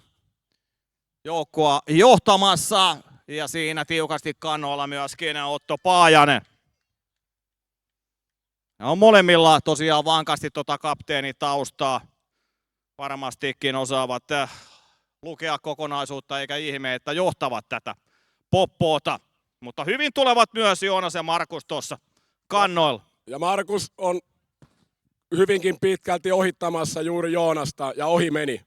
joukkoa johtamassa ja siinä tiukasti kannoilla myöskin Otto Paajanen. On molemmilla tosiaan vankasti kapteenitaustaa. Varmastikin osaavat lukea kokonaisuutta, eikä ihme, että johtavat tätä poppoota. Mutta hyvin tulevat myös Joonas ja Markus tuossa kannoilla. Ja Markus on hyvinkin pitkälti ohittamassa juuri Joonasta ja ohi meni.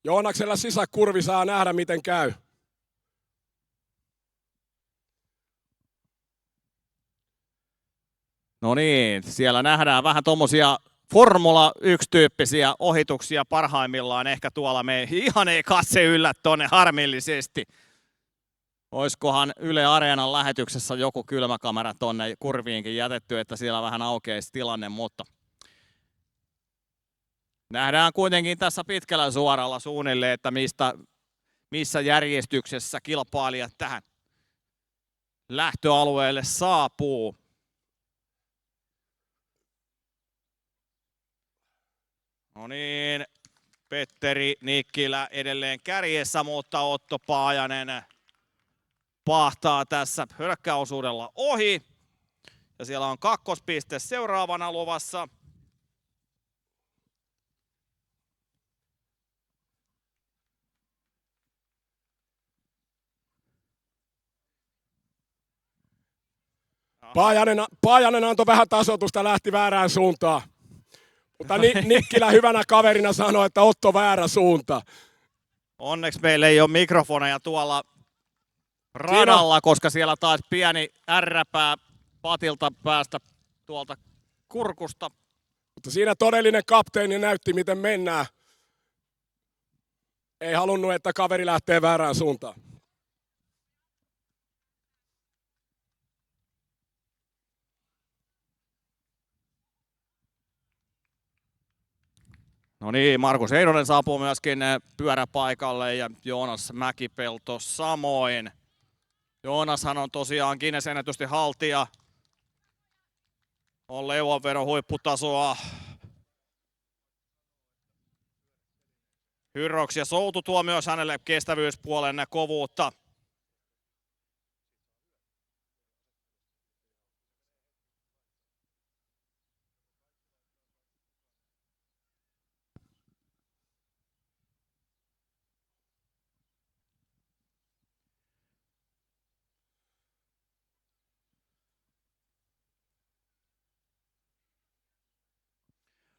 Joonaksella sisäkurvi saa nähdä miten käy. No niin, siellä nähdään vähän tommosia Formula 1-tyyppisiä ohituksia parhaimmillaan. Ehkä tuolla me ihan ei katse yllä tonne harmillisesti. Oiskohan Yle Areenan lähetyksessä joku kylmäkamera tonne kurviinkin jätetty, että siellä vähän aukeisi tilanne, mutta nähdään kuitenkin tässä pitkällä suoralla suunnilleen, että missä järjestyksessä kilpailijat tähän lähtöalueelle saapuu. No niin, Petteri Nikkilä edelleen kärjessä, mutta Otto Paajanen pahtaa tässä hyökkäosuudella ohi. Ja siellä on kakkospiste seuraavana luvassa. Paajanen antoi vähän tasoitusta, lähti väärään suuntaan. Mutta Nikkilä hyvänä kaverina sanoi, että Otto väärä suunta. Onneksi meillä ei ole mikrofoneja tuolla radalla, koska siellä taas pieni ärräpää patilta päästä tuolta kurkusta. Mutta siinä todellinen kapteeni näytti, miten mennään. Ei halunnut, että kaveri lähtee väärään suuntaan. No niin, Markus Heinonen saapuu myöskin pyöräpaikalle ja Joonas Mäkipelto samoin. Joonashan on tosiaan Guinness-ennätysten haltija. On leuanvedon huipputasoa. Hyrroks ja Soutu tuo myös hänelle kestävyyspuolen kovuutta.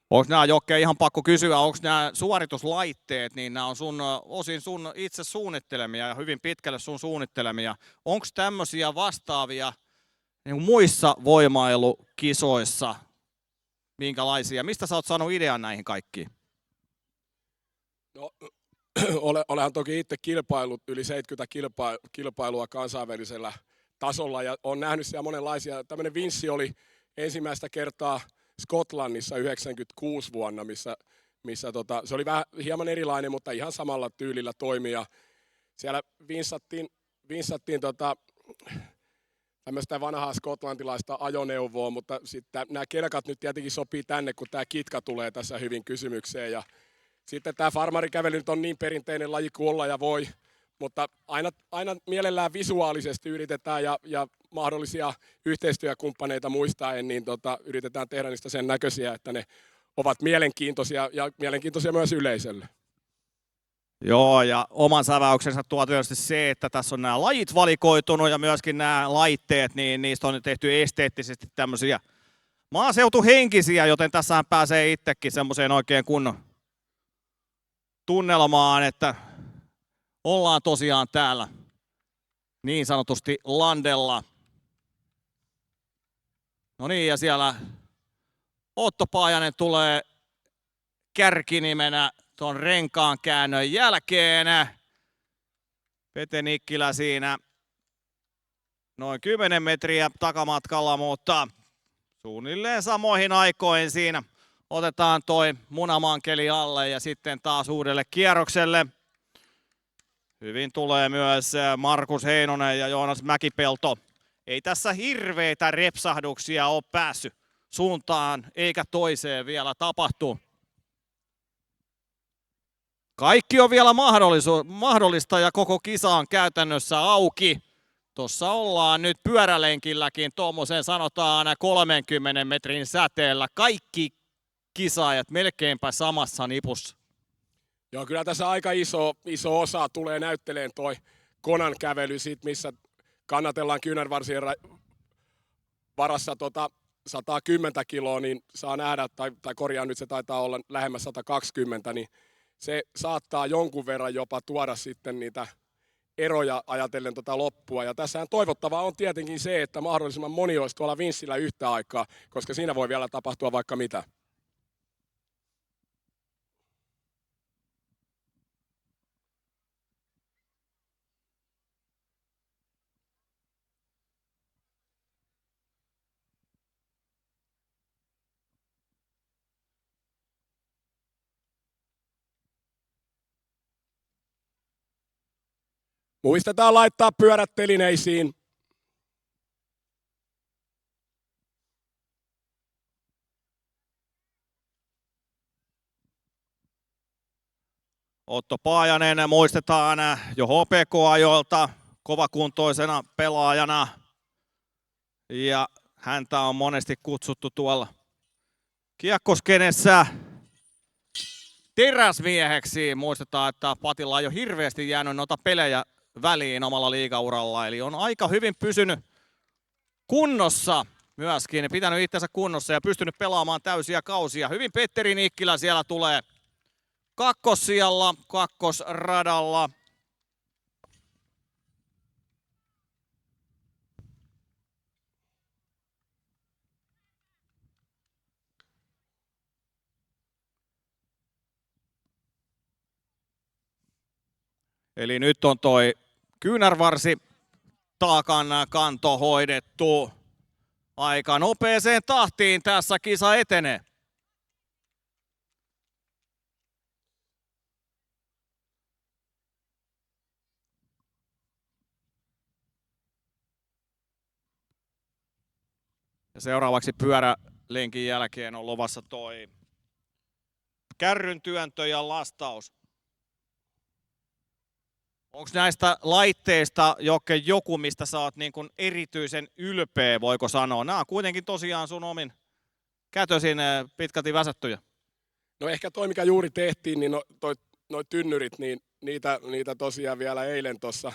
Onko nämä, Jokke, ihan pakko kysyä, onko nämä suorituslaitteet, niin nämä on osin sun itse suunnittelemia ja hyvin pitkälle sun suunnittelemia. Onko tämmöisiä vastaavia niin kuin muissa voimailukisoissa, minkälaisia? Mistä sä oot saanut idean näihin kaikkiin? No, olehan toki itse kilpailut, yli 70 kilpailua kansainvälisellä tasolla ja on nähnyt siellä monenlaisia. Tämmöinen vinssi oli ensimmäistä kertaa Skotlannissa 96 vuonna, missä se oli hieman erilainen, mutta ihan samalla tyylillä toimia. Siellä vinsattiin tämmöistä vanhaa skotlantilaista ajoneuvoa, mutta sitten nämä kelkat nyt tietenkin sopii tänne, kun tämä kitka tulee tässä hyvin kysymykseen. Ja sitten tämä farmarikävely nyt on niin perinteinen laji kuin olla ja voi, mutta aina mielellään visuaalisesti yritetään ja mahdollisia yhteistyökumppaneita muistaen, niin yritetään tehdä niistä sen näköisiä, että ne ovat mielenkiintoisia ja mielenkiintoisia myös yleisölle. Joo, ja oman säväyksensä tuo tietysti se, että tässä on nämä lajit valikoitunut ja myöskin nämä laitteet, niin niistä on tehty esteettisesti tämmöisiä maaseutuhenkisiä, joten tässähän pääsee itsekin semmoiseen oikein kunnon tunnelmaan, että ollaan tosiaan täällä niin sanotusti landella. No niin, ja siellä Otto Paajanen tulee kärkinimenä tuon renkaan käännön jälkeen. Pete Nikkilä siinä noin 10 metriä takamatkalla, mutta suunnilleen samoihin aikoihin siinä otetaan toi munamankeli alle ja sitten taas uudelle kierrokselle. Hyvin tulee myös Markus Heinonen ja Joonas Mäkipelto. Ei tässä hirveitä repsahduksia ole päässyt suuntaan eikä toiseen vielä tapahtuu. Kaikki on vielä mahdollista ja koko kisa on käytännössä auki. Tuossa ollaan nyt pyörälenkilläkin tuommoisen sanotaan 30 metrin säteellä. Kaikki kisaajat melkeinpä samassa nipussa. Joo, kyllä tässä aika iso osa tulee näytteleen toi Konan kävely, missä kannatellaan kyynärvarsien varassa 110 kiloa, niin saa nähdä, tai korjaan nyt se taitaa olla lähemmäs 120, niin se saattaa jonkun verran jopa tuoda sitten niitä eroja ajatellen loppua. Ja tässähän toivottavaa on tietenkin se, että mahdollisimman moni olisi tuolla vinssillä yhtä aikaa, koska siinä voi vielä tapahtua vaikka mitä. Muistetaan laittaa pyörät telineisiin. Otto Paajanen muistetaan jo HPK-ajoilta kovakuntoisena pelaajana. Ja häntä on monesti kutsuttu tuolla kiekkoskenessä teräsmieheksi. Muistetaan, että Patilla on jo hirveästi jäänyt noita pelejä väliin omalla liigauralla. Eli on aika hyvin pysynyt kunnossa myöskin, pitänyt itsensä kunnossa ja pystynyt pelaamaan täysiä kausia. Hyvin Petteri Nikkilä siellä tulee kakkossijalla, kakkosradalla. Eli nyt on toi kyynärvarsi taakan kanto hoidettu. Aika nopeeseen tahtiin tässä kisa etenee. Ja seuraavaksi pyörälenkin jälkeen on luvassa toi kärryn työntö ja lastaus. Onko näistä laitteista joku, mistä sä oot niin kuin erityisen ylpeä, voiko sanoa? Nämä on kuitenkin tosiaan sun omin kätösin pitkälti väsättyjä. No ehkä toi, mikä juuri tehtiin, niin noi tynnyrit, niin niitä tosiaan vielä eilen tuossa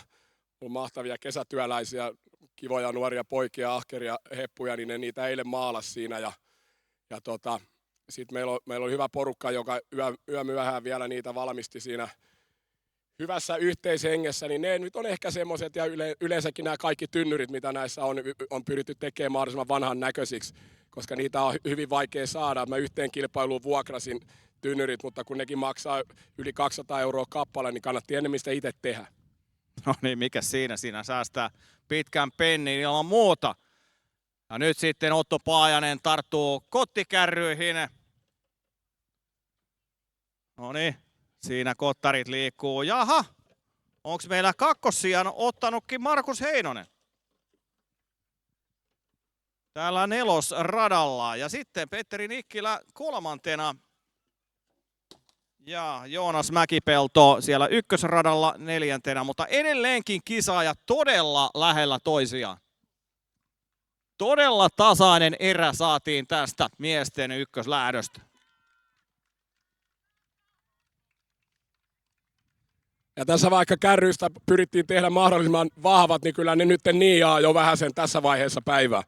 on mahtavia kesätyöläisiä, kivoja nuoria poikia, ahkeria heppuja, niin ne niitä eilen maalasi siinä. Ja sitten meillä on hyvä porukka, joka yömyöhään vielä niitä valmisti siinä hyvässä yhteishengessä, niin ne nyt on ehkä semmoiset, ja yleensäkin nämä kaikki tynnyrit, mitä näissä on pyritty tekemään mahdollisimman vanhan näköisiksi, koska niitä on hyvin vaikea saada. Mä yhteen kilpailuun vuokrasin tynnyrit, mutta kun nekin maksaa yli 200 € kappale, niin kannatti enemmän sitä itse tehdä. No niin, mikä siinä säästää pitkän pennin ilman muuta. Ja nyt sitten Otto Paajanen tarttuu kottikärryihin. No niin, siinä kottarit liikkuu. Jaha, onko meillä kakkossijan ottanutkin Markus Heinonen? Täällä nelosradalla. Ja sitten Petteri Nikkilä kolmantena. Ja Joonas Mäkipelto siellä ykkösradalla neljäntenä, mutta edelleenkin kisaajat todella lähellä toisiaan. Todella tasainen erä saatiin tästä miesten ykköslähdöstä. Ja tässä vaikka kärryistä pyrittiin tehdä mahdollisimman vahvat, niin kyllä ne nyt niiaa jo vähän sen tässä vaiheessa päivää.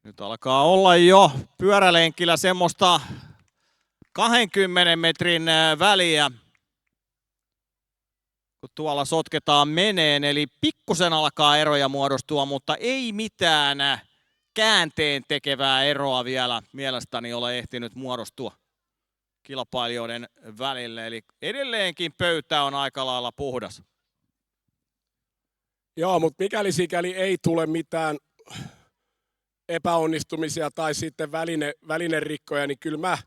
Nyt alkaa olla jo pyörälenkillä semmoista 20 metrin väliä, kun tuolla sotketaan meneen. Eli pikkusen alkaa eroja muodostua, mutta ei mitään käänteen tekevää eroa vielä mielestäni ole ehtinyt muodostua kilpailijoiden välille. Eli edelleenkin pöytä on aika lailla puhdas. Joo, mutta mikäli sikäli ei tule mitään epäonnistumisia tai sitten välinerikkoja, niin kyllä mä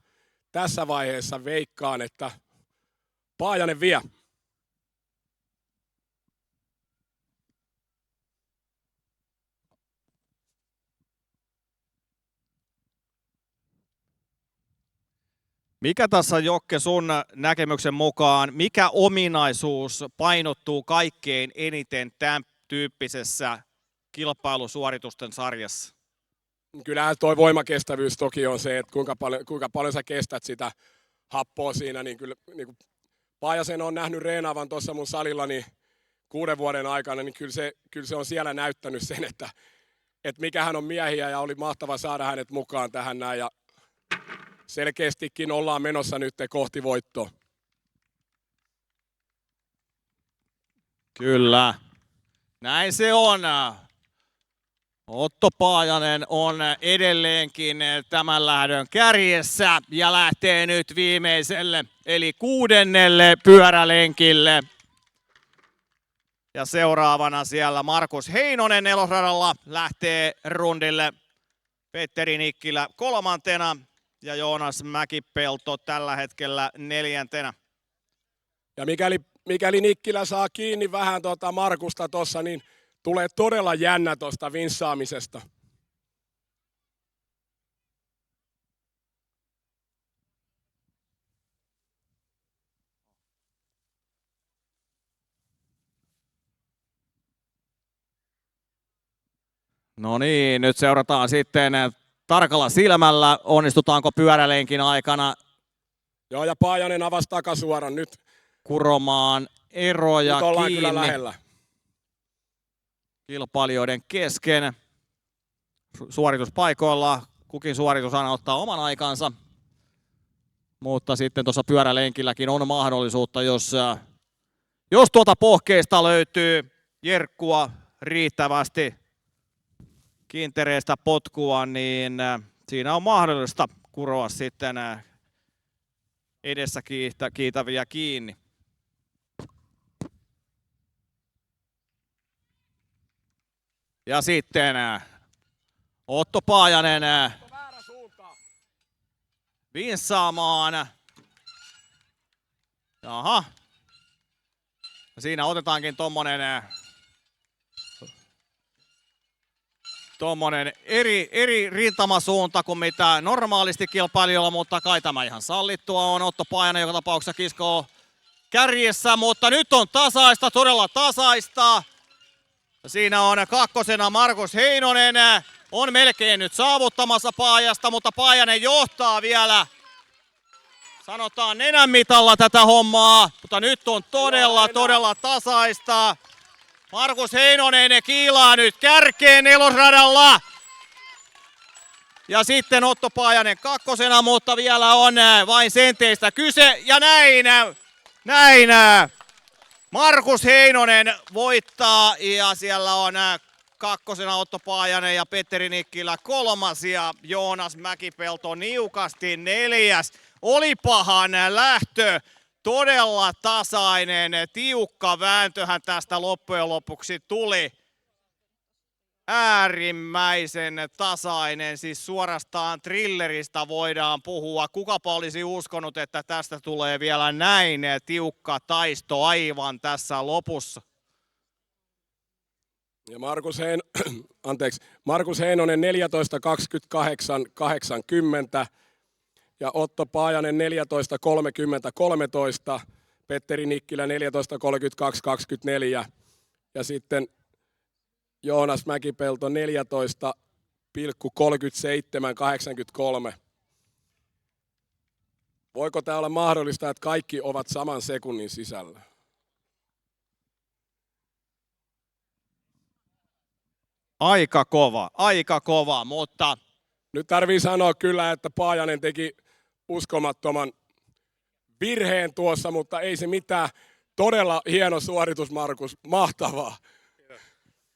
tässä vaiheessa veikkaan, että Paajanen vie. Mikä tässä, Jokke, sun näkemyksen mukaan, mikä ominaisuus painottuu kaikkein eniten tämän tyyppisessä kilpailusuoritusten sarjassa? Kyllähän tuo voimakestävyys toki on se, että kuinka paljon sä kestät sitä happoa siinä. Niin kyllä, niin kuin Paajasen on nähnyt reenaavan tuossa mun salilla niin 6 vuoden aikana, niin kyllä se on siellä näyttänyt sen, että mikä hän on miehiä, ja oli mahtava saada hänet mukaan tähän näin. Ja selkeästikin ollaan menossa nyt kohti voittoa. Kyllä, näin se on. Otto Paajanen on edelleenkin tämän lähdön kärjessä ja lähtee nyt viimeiselle eli 6. pyörälenkille. Ja seuraavana siellä Markus Heinonen nelosradalla lähtee rundille. Petteri Nikkilä kolmantena. ja Joonas Mäkipelto tällä hetkellä 4. Ja mikäli Nikkilä saa kiinni vähän Markusta tuossa, niin tulee todella jännä tuosta vinssaamisesta. No niin, nyt seurataan sitten tarkalla silmällä, onnistutaanko pyörälenkin aikana Joo, ja Paajanen avasi takasuoran nyt. kuromaan eroja Nyt ollaan kiinni kyllä lähellä. kilpailijoiden kesken. Suorituspaikoilla kukin suoritus aina ottaa oman aikansa, mutta sitten tuossa pyörälenkilläkin on mahdollisuutta, jos tuota pohkeista löytyy jerkkua riittävästi, kiintereistä potkua, niin siinä on mahdollista kuroa sitten edessä kiitäviä kiinni. Ja sitten Otto Paajanen vinssaamaan. Jaha. Siinä otetaankin tommonen eri rintamasuunta kuin mitä normaalisti kilpailijoilla, mutta kai tämä ihan sallittua on. Otto Paajanen joka tapauksessa kiskoo kärjessä, mutta nyt on tasaista, todella tasaista. Siinä on kakkosena Markus Heinonen, on melkein nyt saavuttamassa Paajasta, mutta Paajanen johtaa vielä, sanotaan nenänmitalla tätä hommaa, mutta nyt on todella tasaista. Markus Heinonen kiilaa nyt kärkeen nelosradalla. Ja sitten Otto Paajanen kakkosena, mutta vielä on vain senteistä kyse. Ja näin Markus Heinonen voittaa ja siellä on kakkosena Otto Paajanen ja Petteri Nikkilä 3. ja Joonas Mäkipelto niukasti 4. Olipahan lähtö todella tasainen, tiukka vääntöhän tästä loppujen lopuksi tuli. Äärimmäisen tasainen, siis suorastaan thrilleristä voidaan puhua. Kukapa olisi uskonut, että tästä tulee vielä näin tiukka taisto aivan tässä lopussa. Ja Markus Heinonen 14.28.80 ja Otto Paajanen 14.30.13, Petteri Nikkilä 14.32.24 ja sitten Joonas Mäkipelto 14.37.83. Voiko tämä olla mahdollista, että kaikki ovat saman sekunnin sisällä? Aika kova, mutta nyt tarvii sanoa kyllä, että Paajanen teki uskomattoman virheen tuossa, mutta ei se mitään. Todella hieno suoritus, Markus. Mahtavaa.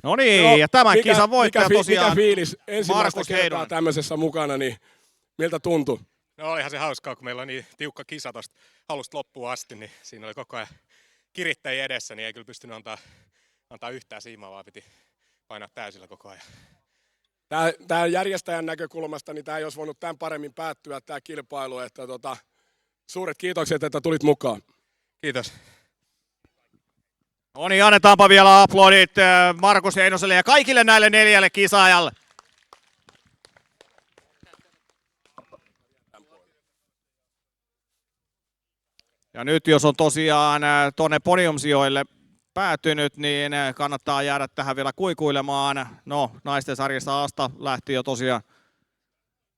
no niin, ja tämän kisan voittaja tosiaan mikä fiilis ensimmäistä Markus kertaa Heinonen. tämmöisessä mukana, niin miltä tuntui? No olihan se hauskaa, kun meillä on niin tiukka kisa tuosta alusta loppuun asti, niin siinä oli koko ajan kirittäjiä edessä, niin ei kyllä pystynyt antaa yhtään siimaa, vaan piti painaa täysillä koko ajan. Tämä järjestäjän näkökulmasta, niin tämä ei olisi voinut tämän paremmin päättyä tämä kilpailu, että suuret kiitokset, että tulit mukaan. Kiitos. No niin, annetaanpa vielä aplodit Markus Heinoselle ja kaikille näille 4 kisaajalle. Ja nyt jos on tosiaan tuonne podiumsijoille päätynyt, niin kannattaa jäädä tähän vielä kuikuilemaan. No, naisten sarjassa Asta lähti jo tosiaan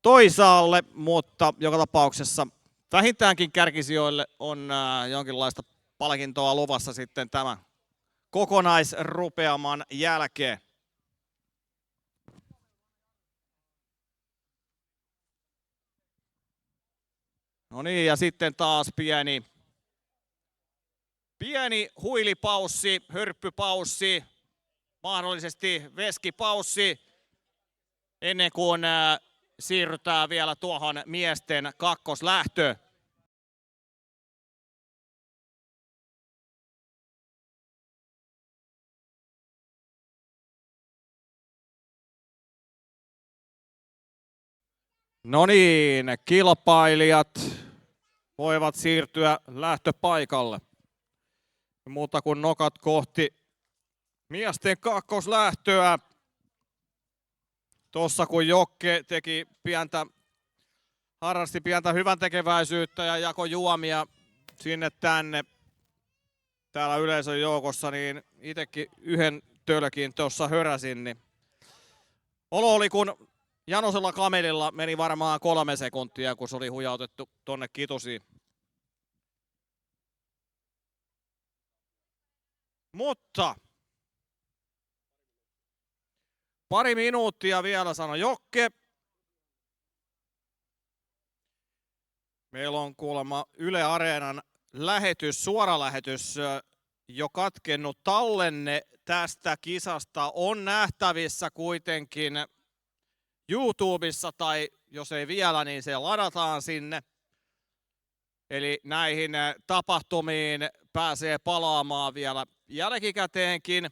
toisaalle, mutta joka tapauksessa vähintäänkin kärkisijoille on jonkinlaista palkintoa luvassa sitten tämän kokonaisrupeaman jälkeen. No niin, ja sitten taas pieni huilipaussi, hörppypaussi, mahdollisesti veskipaussi, ennen kuin siirrytään vielä tuohon miesten kakkoslähtöön. No niin, kilpailijat voivat siirtyä lähtöpaikalle. Muuta kuin nokat kohti miesten kakkoslähtöä. Tossa kun Jokke harrasti pientä hyväntekeväisyyttä ja jako juomia sinne tänne täällä yleisön joukossa, niin itsekin yhden tölkin tuossa höräsin. Niin olo oli kun Janosella kamelilla meni varmaan 3 sekuntia, kun se oli hujautettu tonne kitusiin. Mutta pari minuuttia vielä, sanoi Jokke. Meillä on kuulemma Yle Areenan suoralähetys jo katkennut. Tallenne tästä kisasta on nähtävissä kuitenkin YouTubessa, tai jos ei vielä, niin se ladataan sinne. Eli näihin tapahtumiin pääsee palaamaan vielä jälkikäteenkin.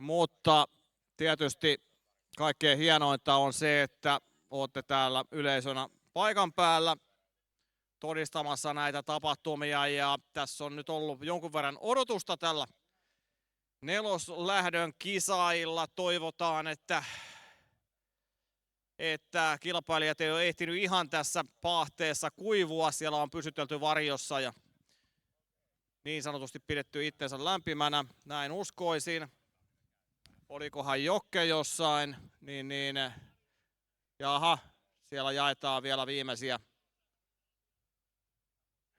Mutta tietysti kaikkein hienointa on se, että olette täällä yleisönä paikan päällä todistamassa näitä tapahtumia. Ja tässä on nyt ollut jonkun verran odotusta tällä neloslähdön kisailla. Toivotaan, että kilpailijat ei ole ehtinyt ihan tässä paahteessa kuivua. Siellä on pysytelty varjossa ja niin sanotusti pidetty itsensä lämpimänä. Näin uskoisin. Olikohan Jokke jossain? Niin. Jaha, siellä jaetaan vielä viimeisiä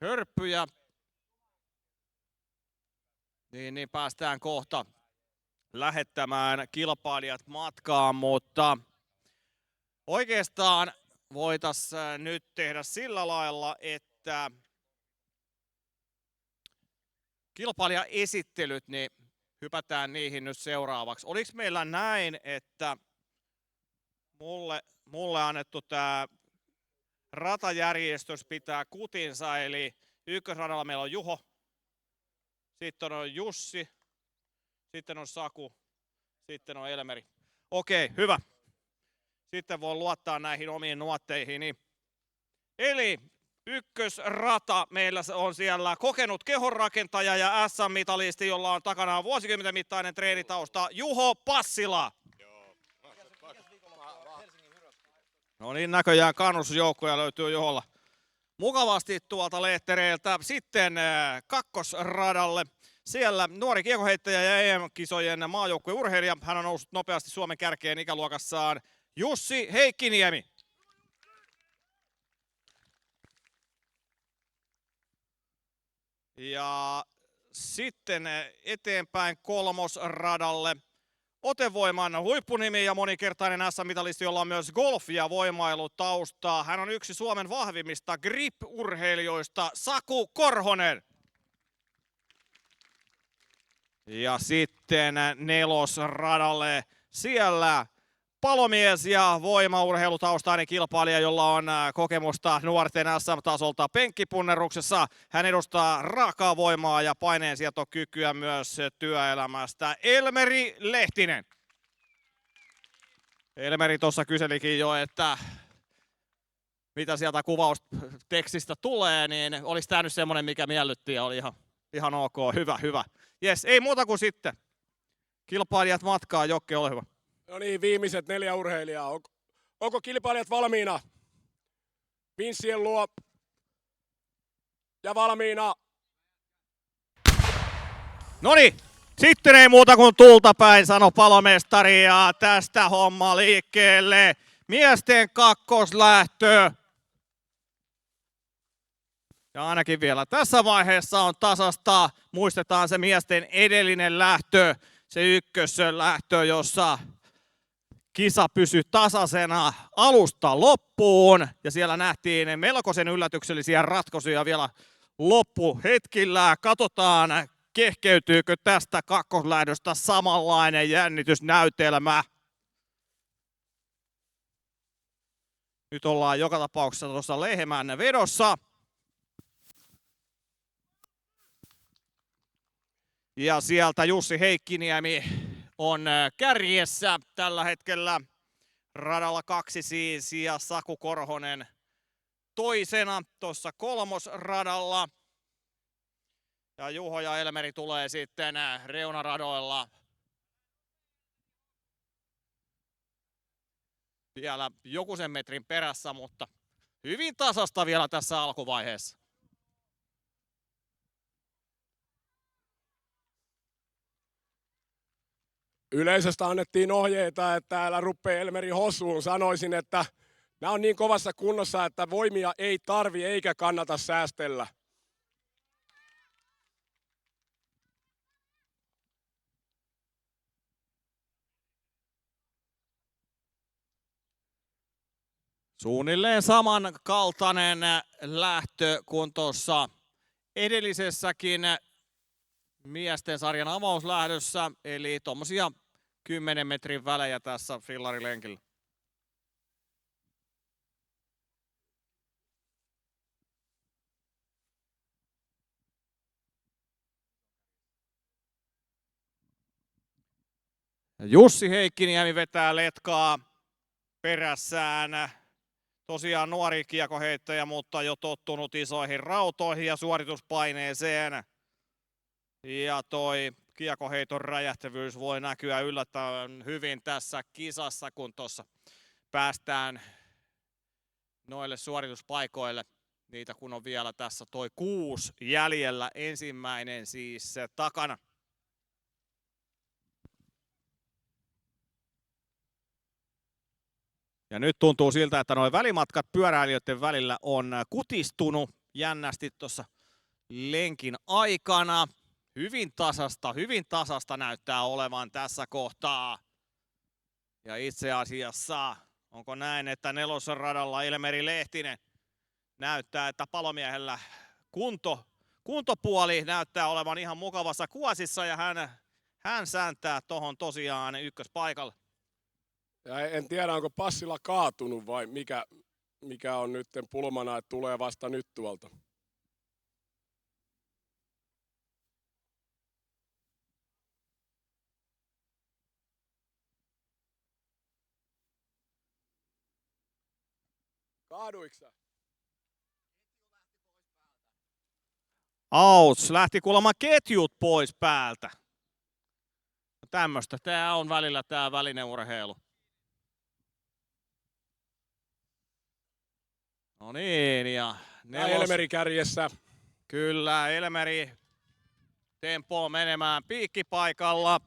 hörppyjä. Niin päästään kohta lähettämään kilpailijat matkaan, mutta oikeastaan voitaisiin nyt tehdä sillä lailla, että kilpailijaesittelyt, niin hypätään niihin nyt seuraavaksi. Oliko meillä näin, että mulle annettu tämä ratajärjestys pitää kutinsa, eli ykkösradalla meillä on Juho, sitten on Jussi, sitten on Saku, sitten on Elmeri. Okei, hyvä. Sitten voi luottaa näihin omiin nuotteihin. Eli ykkösrata meillä on siellä kokenut kehonrakentaja ja SM-mitalisti, jolla on takanaan vuosikymmenten mittainen treenitausta, Juho Passila. No niin, näköjään kannustusjoukkoja löytyy Juholla mukavasti tuolta lehtereiltä. Sitten kakkosradalle. Siellä nuori kiekoheittäjä ja EM-kisojen maajoukkueurheilija. Hän on noussut nopeasti Suomen kärkeen ikäluokassaan. Jussi Heikkiniemi. Ja sitten eteenpäin kolmosradalle. Otevoiman huippunimi ja monikertainen SM-mitalisti, jolla on myös golf- ja voimailutaustaa. Hän on yksi Suomen vahvimmista grip-urheilijoista, Saku Korhonen. Ja sitten nelosradalle siellä palomies ja voimaurheilutaustainen kilpailija, jolla on kokemusta nuorten SM-tasolta penkkipunneruksessa. Hän edustaa raakaa voimaa ja paineensietokykyä myös työelämästä. Elmeri Lehtinen. Elmeri tuossa kyselikin jo, että mitä sieltä kuvaustekstistä tulee, niin olisi tämä nyt semmoinen, mikä miellytti ja oli ihan ok. Hyvä. Jes, ei muuta kuin sitten. Kilpailijat matkaa, Jokke, ole hyvä. No niin, viimeiset 4 urheilijaa. Onko kilpailijat valmiina? Vinssien luo. Ja valmiina. Noniin, sitten ei muuta kuin tulta päin, sano palomestari, ja tästä homma liikkeelle. Miesten kakkoslähtö. Ja ainakin vielä tässä vaiheessa on tasasta. Muistetaan se miesten edellinen lähtö, se ykköslähtö, jossa kisa pysyi tasaisena alusta loppuun. Ja siellä nähtiin melkoisen yllätyksellisiä ratkaisuja vielä loppuhetkillä. Katsotaan, kehkeytyykö tästä kakkoslähdöstä samanlainen jännitysnäytelmä. Nyt ollaan joka tapauksessa tuossa lehmän vedossa. Ja sieltä Jussi Heikkiniemi on kärjessä tällä hetkellä. Radalla 2 siis ja Saku Korhonen toisena tuossa kolmosradalla. Ja Juho ja Elmeri tulee sitten reunaradoilla vielä jokuisen metrin perässä, mutta hyvin tasasta vielä tässä alkuvaiheessa. Yleisöstä annettiin ohjeita, että älä rupea Elmeri hosuun. Sanoisin, että nämä on niin kovassa kunnossa, että voimia ei tarvi eikä kannata säästellä. Suunnilleen samankaltainen lähtö kuin tuossa edellisessäkin miesten sarjan avauslähdössä, eli tuommoisia 10 metrin välejä tässä fillarilenkillä. Jussi Heikkiniemi vetää letkaa perässään. Tosiaan nuori kiekoheittäjä, mutta jo tottunut isoihin rautoihin ja suorituspaineeseen. Ja toi kiekoheiton räjähtävyys voi näkyä yllättävän hyvin tässä kisassa, kun tuossa päästään noille suorituspaikoille. Niitä kun on vielä tässä toi 6 jäljellä, ensimmäinen siis takana. Ja nyt tuntuu siltä, että nuo välimatkat pyöräilijöiden välillä on kutistunut jännästi tuossa lenkin aikana. Hyvin tasasta näyttää olevan tässä kohtaa. Ja itse asiassa onko näin, että nelosradalla Elmeri Lehtinen näyttää, että palomiehellä kuntopuoli näyttää olevan ihan mukavassa kuosissa ja hän sääntää tohon tosiaan ykköspaikalle. Ja en tiedä, onko Passila kaatunut vai mikä on nyt pulmana, että tulee vasta nyt tuolta. Kaaduiko sä? Auts, lähti kuulemma ketjut pois päältä. Tämmöstä tää on välillä tää välineurheilu. No niin, ja Elmeri kärjessä. Kyllä, Elmeri tempo menemään piikkipaikalla.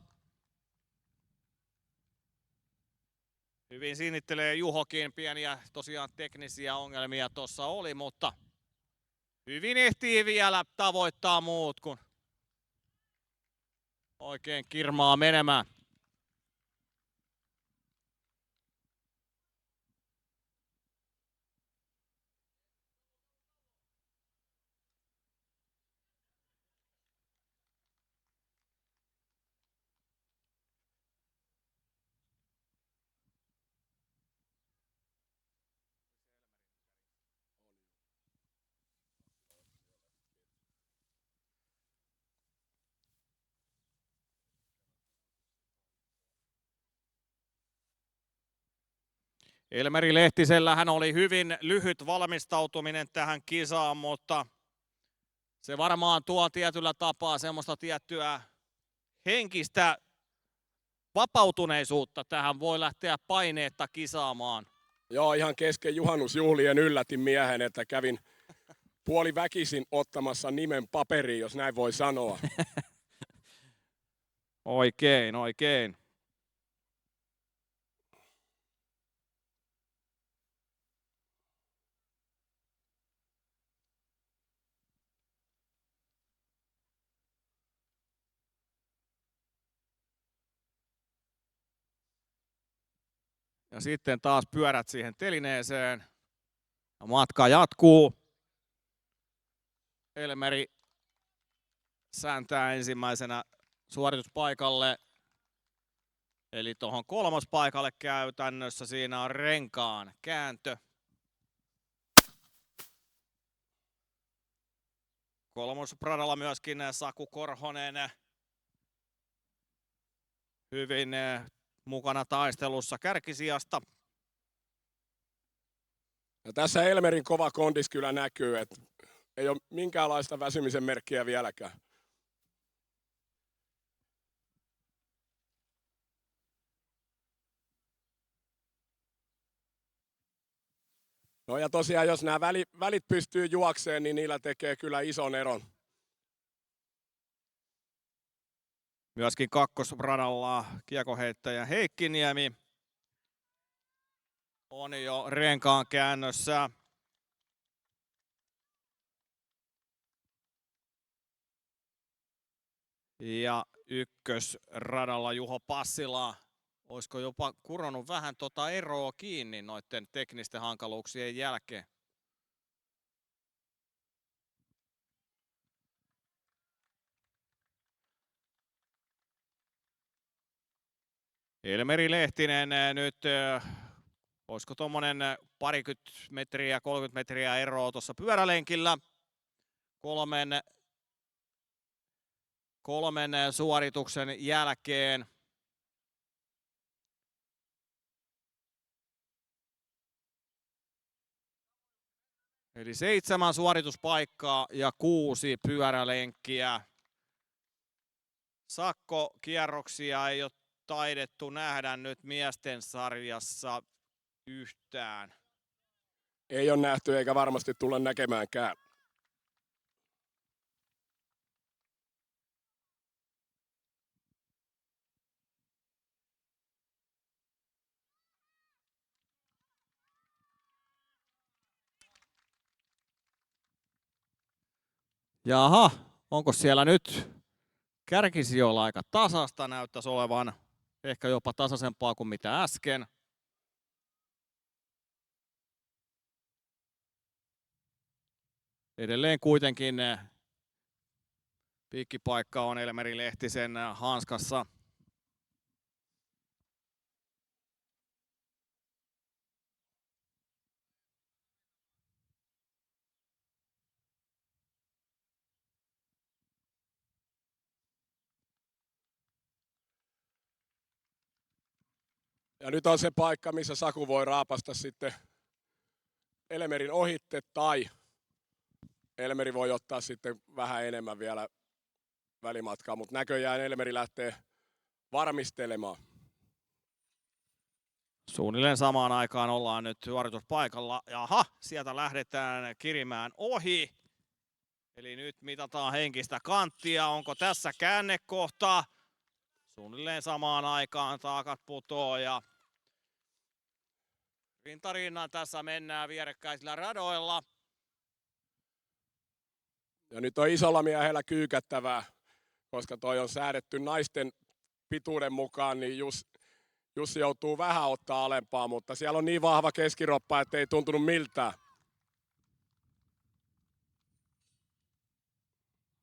Hyvin sinnittelee Juhokin, pieniä tosiaan teknisiä ongelmia tuossa oli, mutta hyvin ehtii vielä tavoittaa muut, kun oikein kirmaa menemään. Elmeri Lehtisellähän oli hyvin lyhyt valmistautuminen tähän kisaan, mutta se varmaan tuo tietyllä tapaa semmoista tiettyä henkistä vapautuneisuutta. Tähän voi lähteä paineetta kisaamaan. Joo, ihan kesken juhannusjuhlien yllätin miehen, että kävin puoliväkisin ottamassa nimen paperiin, jos näin voi sanoa. Oikein, oikein. Ja sitten taas pyörät siihen telineeseen. Ja matka jatkuu. Elmeri sääntää ensimmäisenä suorituspaikalle. Eli tuohon kolmospaikalle käytännössä. Siinä on renkaan kääntö. Kolmosradalla myöskin Saku Korhonen. hyvin mukana taistelussa kärkisijasta. Ja tässä Elmerin kova kondis kyllä näkyy, että ei ole minkäänlaista väsymisen merkkiä vieläkään. No ja tosiaan, jos nämä välit pystyy juokseen, niin niillä tekee kyllä ison eron. Myöskin kakkosradalla kiekoheittäjä Heikkiniemi on jo renkaan käännössä. Ja ykkösradalla Juho Passila. Olisiko jopa kuronut vähän eroa kiinni noiden teknisten hankaluuksien jälkeen? Elmeri Lehtinen nyt, olisiko tuommoinen parikymmentä metriä, 30 metriä eroa tuossa pyörälenkillä. Kolmen suorituksen jälkeen. Eli 7 suorituspaikkaa ja 6 pyörälenkkiä. Sakkokierroksia ei ole taidettu nähdä nyt miesten sarjassa yhtään. Ei ole nähty eikä varmasti tulla näkemäänkään. Jaha, onko siellä nyt kärkisijoilla aika tasasta? Näyttäisi olevan ehkä jopa tasaisempaa kuin mitä äsken. Edelleen kuitenkin piikkipaikka on Elmeri Lehtisen hanskassa. Ja nyt on se paikka, missä Saku voi raapasta sitten Elmerin ohitte tai Elmeri voi ottaa sitten vähän enemmän vielä välimatkaa, mutta näköjään Elmeri lähtee varmistelemaan. Suunnilleen samaan aikaan ollaan nyt suorituspaikalla. Jaha, sieltä lähdetään kirimään ohi. Eli nyt mitataan henkistä kanttia. Onko tässä käännekohta? Suunnilleen samaan aikaan taakat putoo ja rintarinnan tässä mennään vierekkäisillä radoilla. Ja nyt on isolla miehellä kyykättävää, koska toi on säädetty naisten pituuden mukaan, niin Jussi joutuu vähän ottaa alempaa, mutta siellä on niin vahva keskiroppa, että ei tuntunut miltään.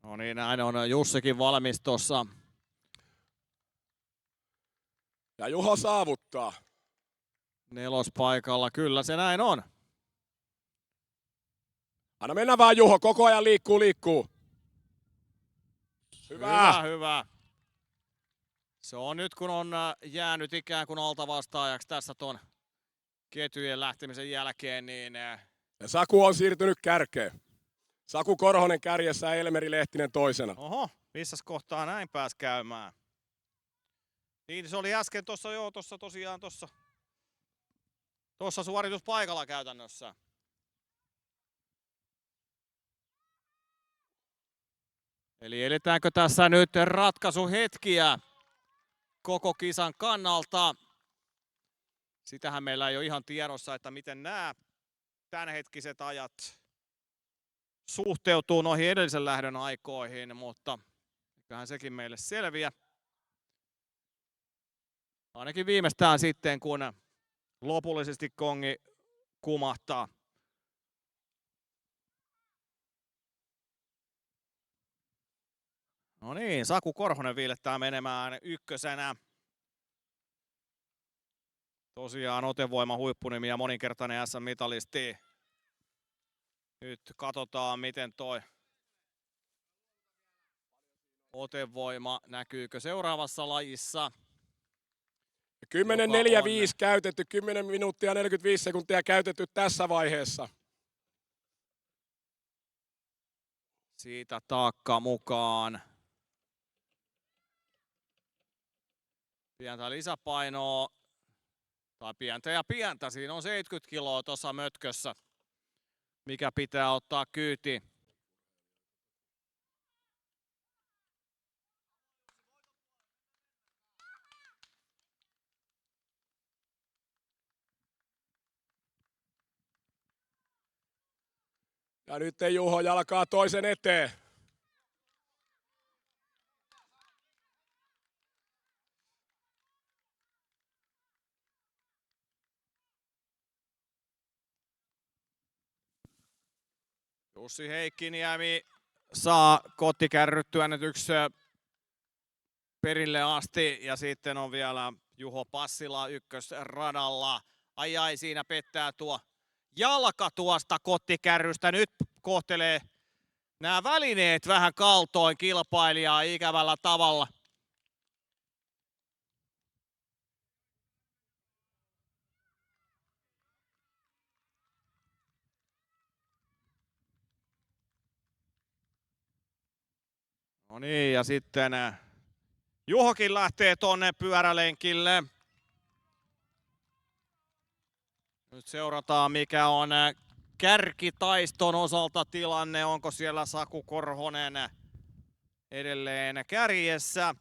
No niin, näin on Jussikin valmis tuossa. Ja Juho saavuttaa. Nelospaikalla, kyllä se näin on. Anna mennä vaan Juho, koko ajan liikkuu. Hyvä. Se on nyt kun on jäänyt ikään kuin altavastaajaksi tässä ton ketjujen lähtemisen jälkeen, niin... Ja Saku on siirtynyt kärkeen. Saku Korhonen kärjessä ja Elmeri Lehtinen toisena. Oho, missäs kohtaa näin pääsi käymään? Niin se oli äsken tuossa suorituspaikalla käytännössä. Eli eletäänkö tässä nyt ratkaisuhetkiä koko kisan kannalta? Sitähän meillä ei ole ihan tiedossa, että miten nämä tämänhetkiset ajat suhteutuu noihin edellisen lähdön aikoihin, mutta eiköhän sekin meille selviä. Ainakin viimeistään sitten, kun lopullisesti kongi kumahtaa. No niin, Saku Korhonen viilettää menemään ykkösenä. Tosiaan otevoima huippunimi ja moninkertainen SM-mitalisti. Nyt katsotaan, miten toi otevoima näkyykö seuraavassa lajissa. 10.45 käytetty, 10 minuuttia 45 sekuntia käytetty tässä vaiheessa. Siitä taakka mukaan. Pientä lisäpainoa. Tai pientä ja pientä. Siinä on 70 kiloa tuossa mötkössä, mikä pitää ottaa kyytiin. Ja nyt Juho jalkaa toisen eteen. Jussi Heikkiniemi saa kottikärryttyännetyksi perille asti ja sitten on vielä Juho Passila ykkösradalla. Ai siinä pettää tuo jalka tuosta kottikärrystä. Nyt kohtelee nämä välineet vähän kaltoin kilpailijaa ikävällä tavalla. No niin, ja sitten Juhokin lähtee tonne pyörälenkille. Nyt seurataan mikä on kärkitaiston osalta tilanne. Onko siellä Saku Korhonen edelleen kärjessä?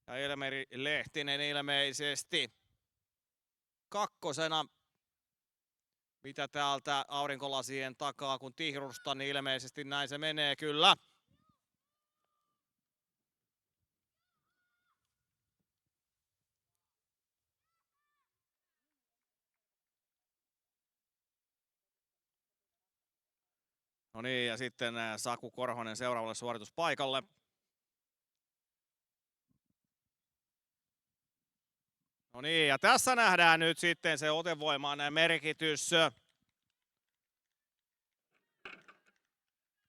Ja Elmeri Lehtinen ilmeisesti kakkosena. Mitä täältä aurinkolasien takaa kun tihrusta, niin ilmeisesti näin se menee kyllä. No niin, ja sitten Saku Korhonen seuraavalle suorituspaikalle. No niin, ja tässä nähdään nyt sitten se otevoiman merkitys.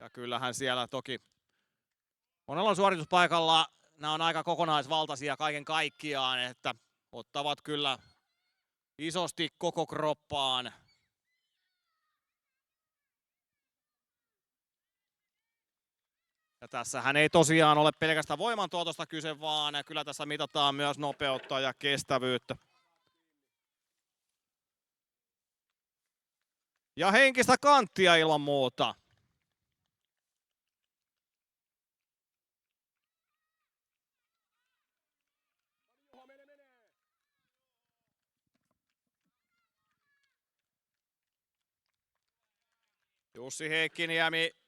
Ja kyllähän siellä toki monella suorituspaikalla nämä on aika kokonaisvaltaisia kaiken kaikkiaan, että ottavat kyllä isosti koko kroppaan. Ja tässähän ei tosiaan ole pelkästään voimantuotosta kyse, vaan kyllä tässä mitataan myös nopeutta ja kestävyyttä. Ja henkistä kanttia ilman muuta. Jussi Heikkiniemi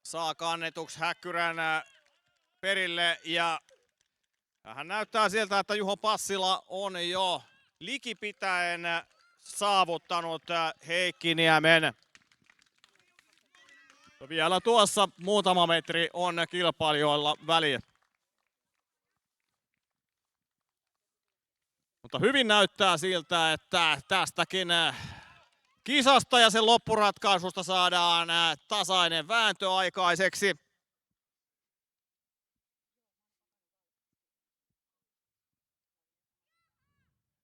saa kannetuksi Häkkyrän perille ja hän näyttää siltä, että Juho Passila on jo likipitäen saavuttanut Heikkiniemen. Vielä tuossa muutama metri on kilpailijoilla väliä. Mutta hyvin näyttää siltä, että tästäkin kisasta ja sen loppuratkaisusta saadaan tasainen vääntö aikaiseksi.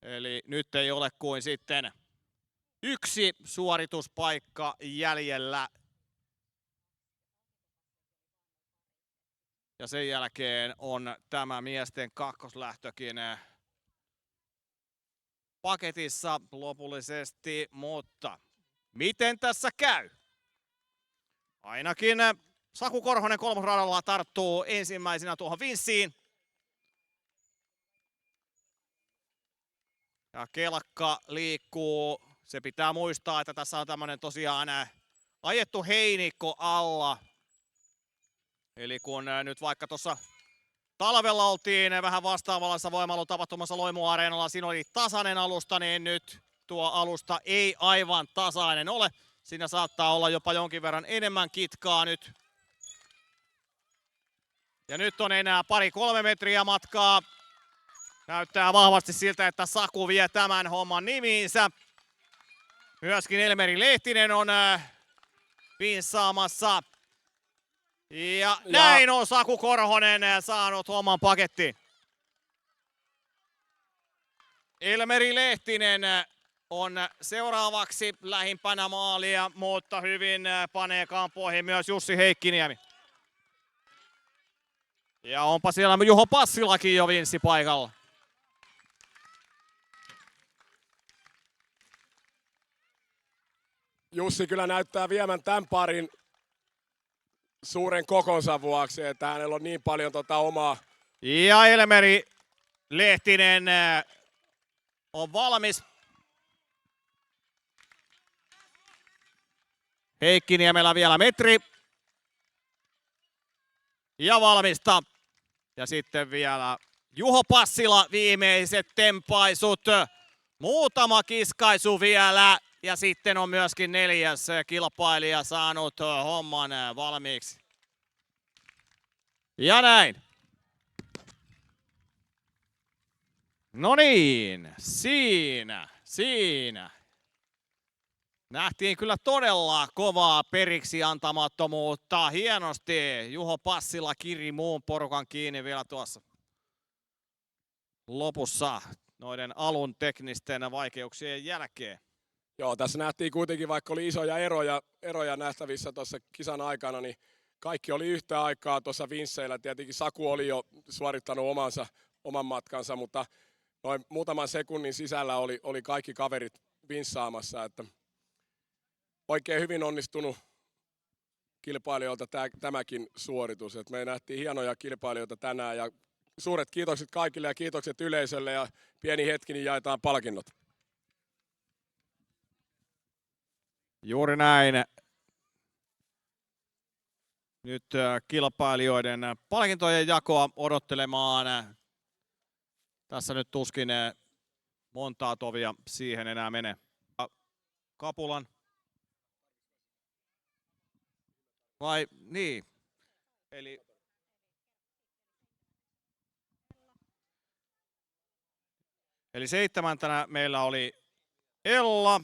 Eli nyt ei ole kuin sitten yksi suorituspaikka jäljellä. Ja sen jälkeen on tämä miesten kakkoslähtökin paketissa lopullisesti, mutta miten tässä käy? Ainakin Saku Korhonen kolmosradalla tarttuu ensimmäisenä tuohon vinssiin. Ja kelkka liikkuu. Se pitää muistaa, että tässä on tämmönen tosiaan ajettu heinikko alla. Eli kun nyt vaikka tuossa talvella oltiin vähän vastaavallisessa voimailutapahtumassa Loimu-areenalla, siinä oli tasainen alusta, niin nyt tuo alusta ei aivan tasainen ole. Siinä saattaa olla jopa jonkin verran enemmän kitkaa nyt. Ja nyt on enää 2-3 metriä matkaa. Näyttää vahvasti siltä, että Saku vie tämän homman nimiinsä. Myöskin Elmeri Lehtinen on vinssaamassa. Ja näin on Saku Korhonen saanut homman pakettiin. Elmeri Lehtinen on seuraavaksi lähimpänä maalia, mutta hyvin panee kampoihin myös Jussi Heikkiniemi. Ja onpa siellä Juho Passilakin jo vinssi paikalla. Jussi kyllä näyttää viemän tämän parin suuren kokonsa vuoksi, että hänellä on niin paljon omaa. Ja Elmeri Lehtinen on valmis. Heikkiniemellä vielä metri. Ja valmista. Ja sitten vielä Juho Passila viimeiset tempaisut. Muutama kiskaisu vielä. Ja sitten on myöskin 4. kilpailija saanut homman valmiiksi. Ja näin. No niin, siinä. Nähtiin kyllä todella kovaa periksi antamattomuutta. Hienosti Juho Passila kiri muun porukan kiinni vielä tuossa lopussa noiden alun teknisten vaikeuksien jälkeen. Joo, tässä nähtiin kuitenkin, vaikka oli isoja eroja nähtävissä tuossa kisan aikana, niin kaikki oli yhtä aikaa tuossa vinsseillä. Tietenkin Saku oli jo suorittanut oman matkansa, mutta noin muutaman sekunnin sisällä oli kaikki kaverit vinssaamassa. Että oikein hyvin onnistunut kilpailijoilta tämäkin suoritus. Että me nähtiin hienoja kilpailijoita tänään ja suuret kiitokset kaikille ja kiitokset yleisölle ja pieni hetki, niin jaetaan palkinnot. Juuri näin. Nyt kilpailijoiden palkintojen jakoa odottelemaan. Tässä nyt tuskin montaa tovia siihen enää menee. Kapulan. Vai niin. Eli 7. meillä oli Ella.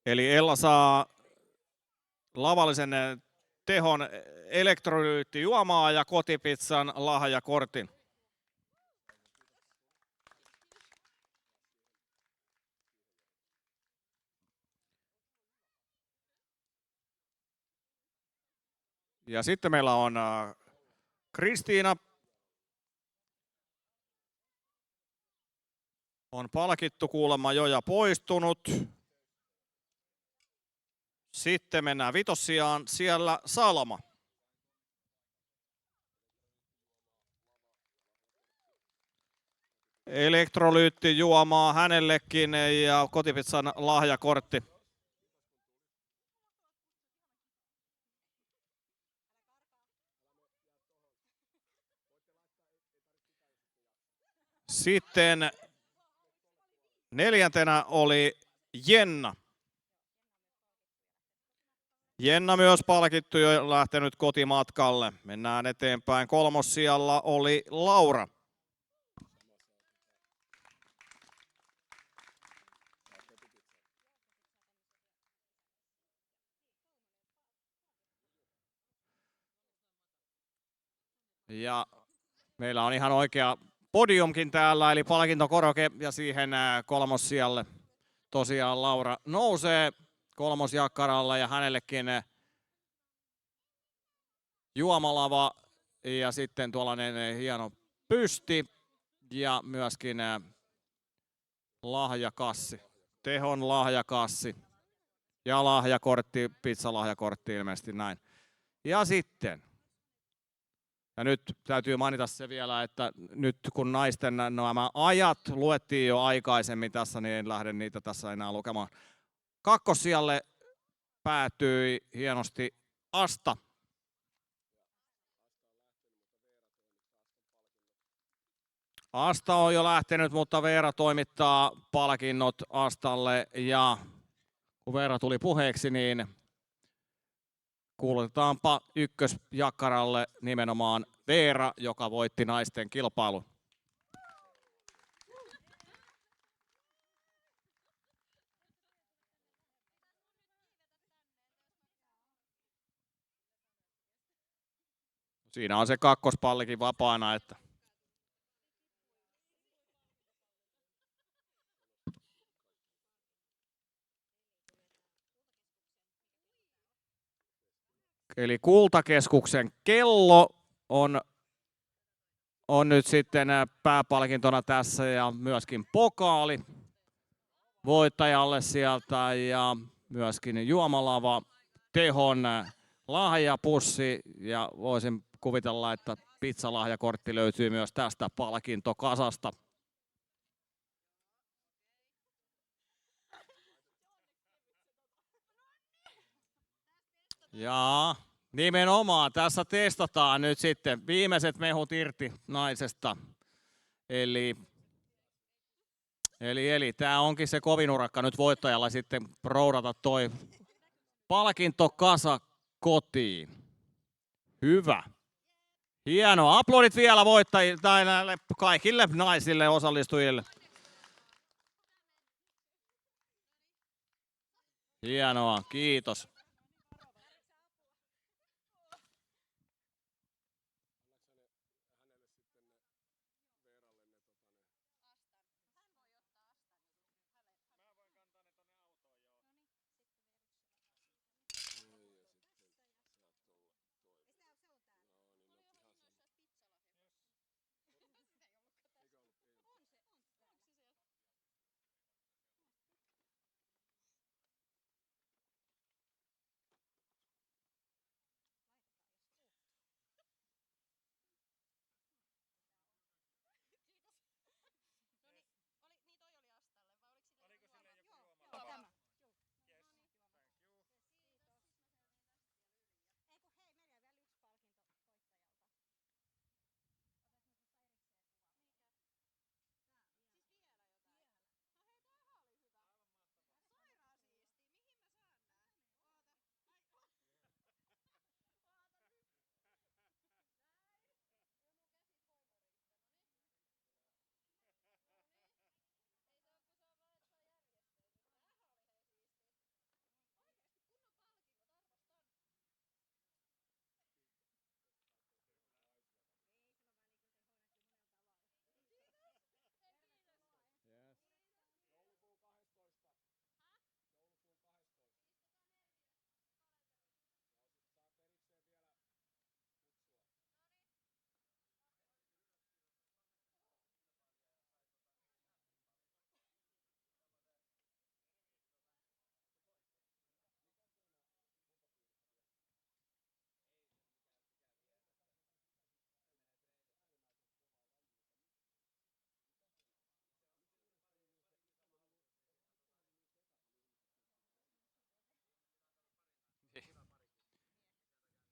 Eli Ella saa lavallisen Tehon elektrolyyttijuomaa ja Kotipizzan lahjakortin. Ja sitten meillä on Kristiina. On palkittu kuulemma jo ja poistunut. Sitten mennään 5. siellä Salma. Elektrolyyttijuomaa hänellekin ja Kotipizzan lahjakortti. Sitten 4. oli Jenna. Jenna myös palkittu jo lähtenyt kotimatkalle. Mennään eteenpäin. 3. sijalla oli Laura. Ja meillä on ihan oikea podiumkin täällä, eli palkintokoroke ja siihen 3. sijalle tosiaan Laura nousee 3. jakkaralle ja hänellekin juomalava ja sitten tuollainen hieno pysti ja myöskin lahjakassi, Tehon lahjakassi ja lahjakortti, pizzalahjakortti ilmeisesti näin. Ja sitten, ja nyt täytyy mainita se vielä, että nyt kun naisten nämä ajat luettiin jo aikaisemmin tässä, niin en lähde niitä tässä enää lukemaan. 2. sijalle päätyi hienosti Asta. Asta on jo lähtenyt, mutta Veera toimittaa palkinnot Astalle ja kun Veera tuli puheeksi, niin kuulutetaanpa ykkösjakkaralle nimenomaan Veera, joka voitti naisten kilpailun. Siinä on se kakkospallikin vapaana, että eli Kultakeskuksen kello on nyt sitten pääpalkintona tässä ja myöskin pokaali voittajalle sieltä ja myöskin juomalava, Tehon lahjapussi ja voisin kuvitella, että pizzalahjakortti löytyy myös tästä palkintokasasta. Ja nimenomaan tässä testataan nyt sitten viimeiset mehut irti naisesta. Eli tämä onkin se kovin urakka nyt voittajalla sitten roudata toi palkintokasa kotiin. Hyvä. Hienoa. Aplodit vielä voittajille tai näille kaikille naisille osallistujille. Hienoa, kiitos.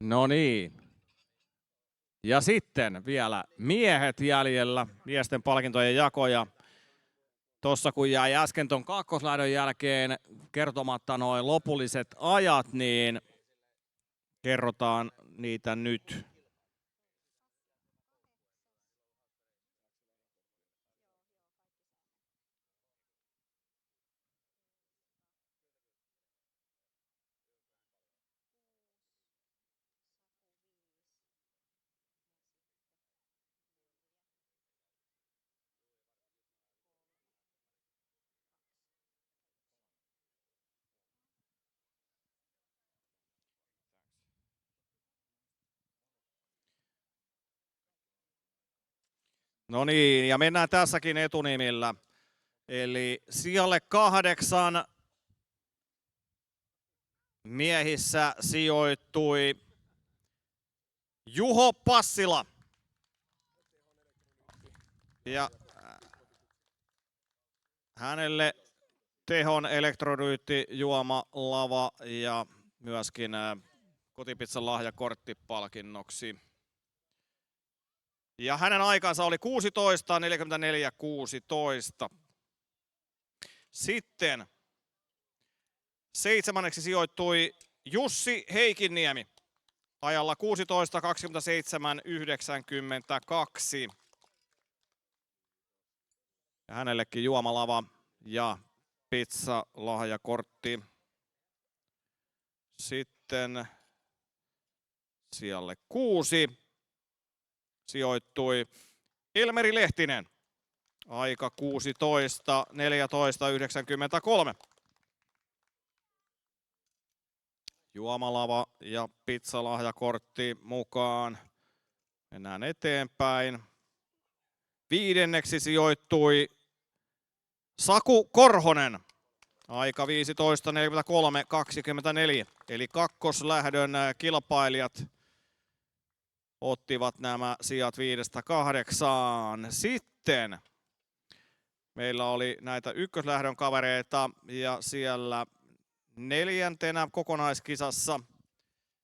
No niin. Ja sitten vielä miehet jäljellä, miesten palkintojen jakoja. Tuossa kun jäi äsken ton kakkoslähdön jälkeen kertomatta noin lopulliset ajat, niin kerrotaan niitä nyt. No niin, ja mennään tässäkin etunimillä. Eli sijalle 8 miehissä sijoittui Juho Passila. Ja hänelle Tehon Elektrolyytti juomalava ja myöskin kotipizzan lahjakortti palkinnoksi. Ja hänen aikansa oli 16.44.16. Sitten 7. sijoittui Jussi Heikinniemi ajalla 16.27.92. Ja hänellekin juomalava ja pizzalahjakortti. Sitten sijalle 6 sijoittui Ilmeri Lehtinen. Aika 16.14.93. Juomalava ja pizzalahjakortti mukaan. Mennään eteenpäin. 5. sijoittui Saku Korhonen. Aika 15.43.24. Eli kakkoslähdön kilpailijat ottivat nämä sijat 5-8. Sitten meillä oli näitä ykköslähdön kavereita ja siellä 4. kokonaiskisassa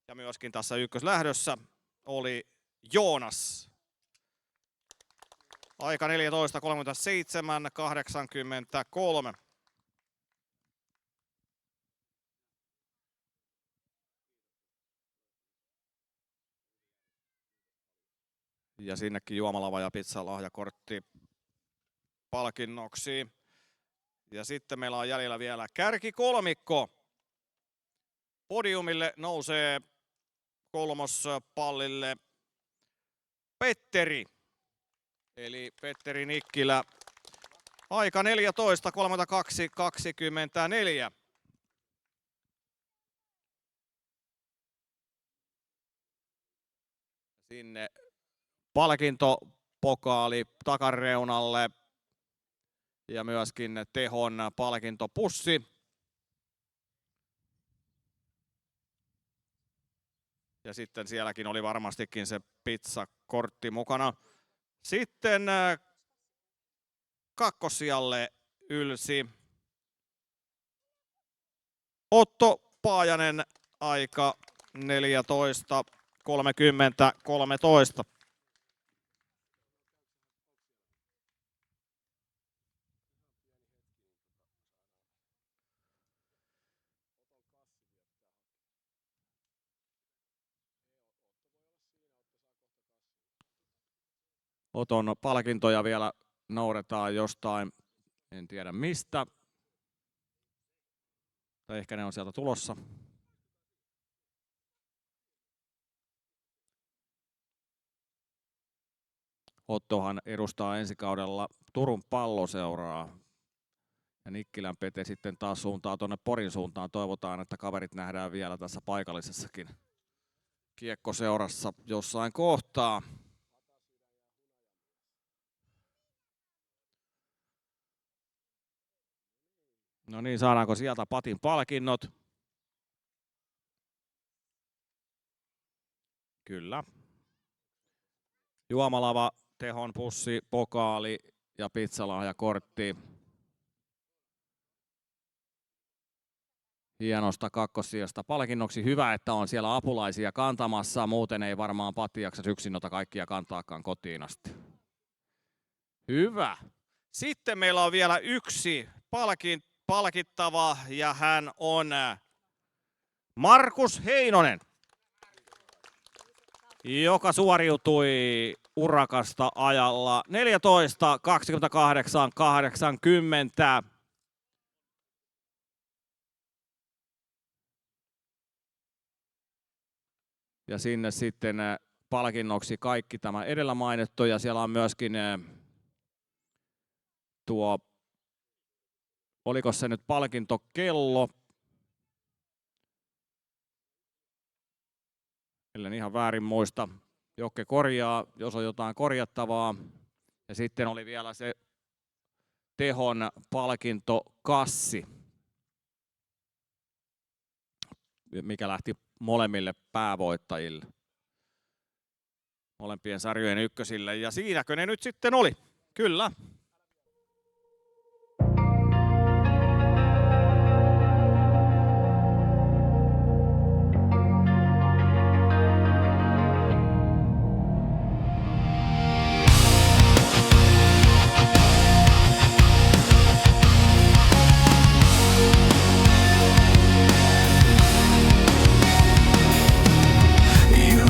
ja myöskin tässä ykköslähdössä oli Joonas. Aika 14.37.83. Ja sinnekin juomalava ja pizzalahjakortti palkinnoksi. Ja sitten meillä on jäljellä vielä kärkikolmikko. Podiumille nousee kolmospallille Petteri. Eli Petteri Nikkilä. Aika 14.32.24. Sinne palkintopokaali takareunalle ja myöskin Tehon palkintopussi. Ja sitten sielläkin oli varmastikin se pizzakortti mukana. Sitten kakkossijalle ylsi Otto Paajanen, aika 14.30.13. Oton palkintoja vielä noudetaan jostain, en tiedä mistä. Tai ehkä ne on sieltä tulossa. Ottohan edustaa ensi kaudella Turun Palloseuraa. Ja Nikkilän Pete sitten taas suuntaa tuonne Porin suuntaan. Toivotaan, että kaverit nähdään vielä tässä paikallisessakin kiekkoseurassa jossain kohtaa. No niin, saadaanko sieltä Patin palkinnot? Kyllä. Juomalava, Tehon pussi, pokaali ja pizzalahjakortti. Hienosta kakkossijasta palkinnoksi. Hyvä, että on siellä apulaisia kantamassa. Muuten ei varmaan Patti jaksa yksin noita kaikkia kantaakaan kotiin asti. Hyvä. Sitten meillä on vielä yksi palkittava ja hän on Markus Heinonen, joka suoriutui urakasta ajalla 14.28.80. Ja sinne sitten palkinnoksi kaikki tämä edellä mainittu ja siellä on myöskin tuo, oliko se nyt palkintokello? Ellen ihan väärin muista. Jokke korjaa, jos on jotain korjattavaa. Ja sitten oli vielä se Tehon palkintokassi, mikä lähti molemmille päävoittajille. Molempien sarjojen ykkösille. Ja siinäkö ne nyt sitten oli? Kyllä.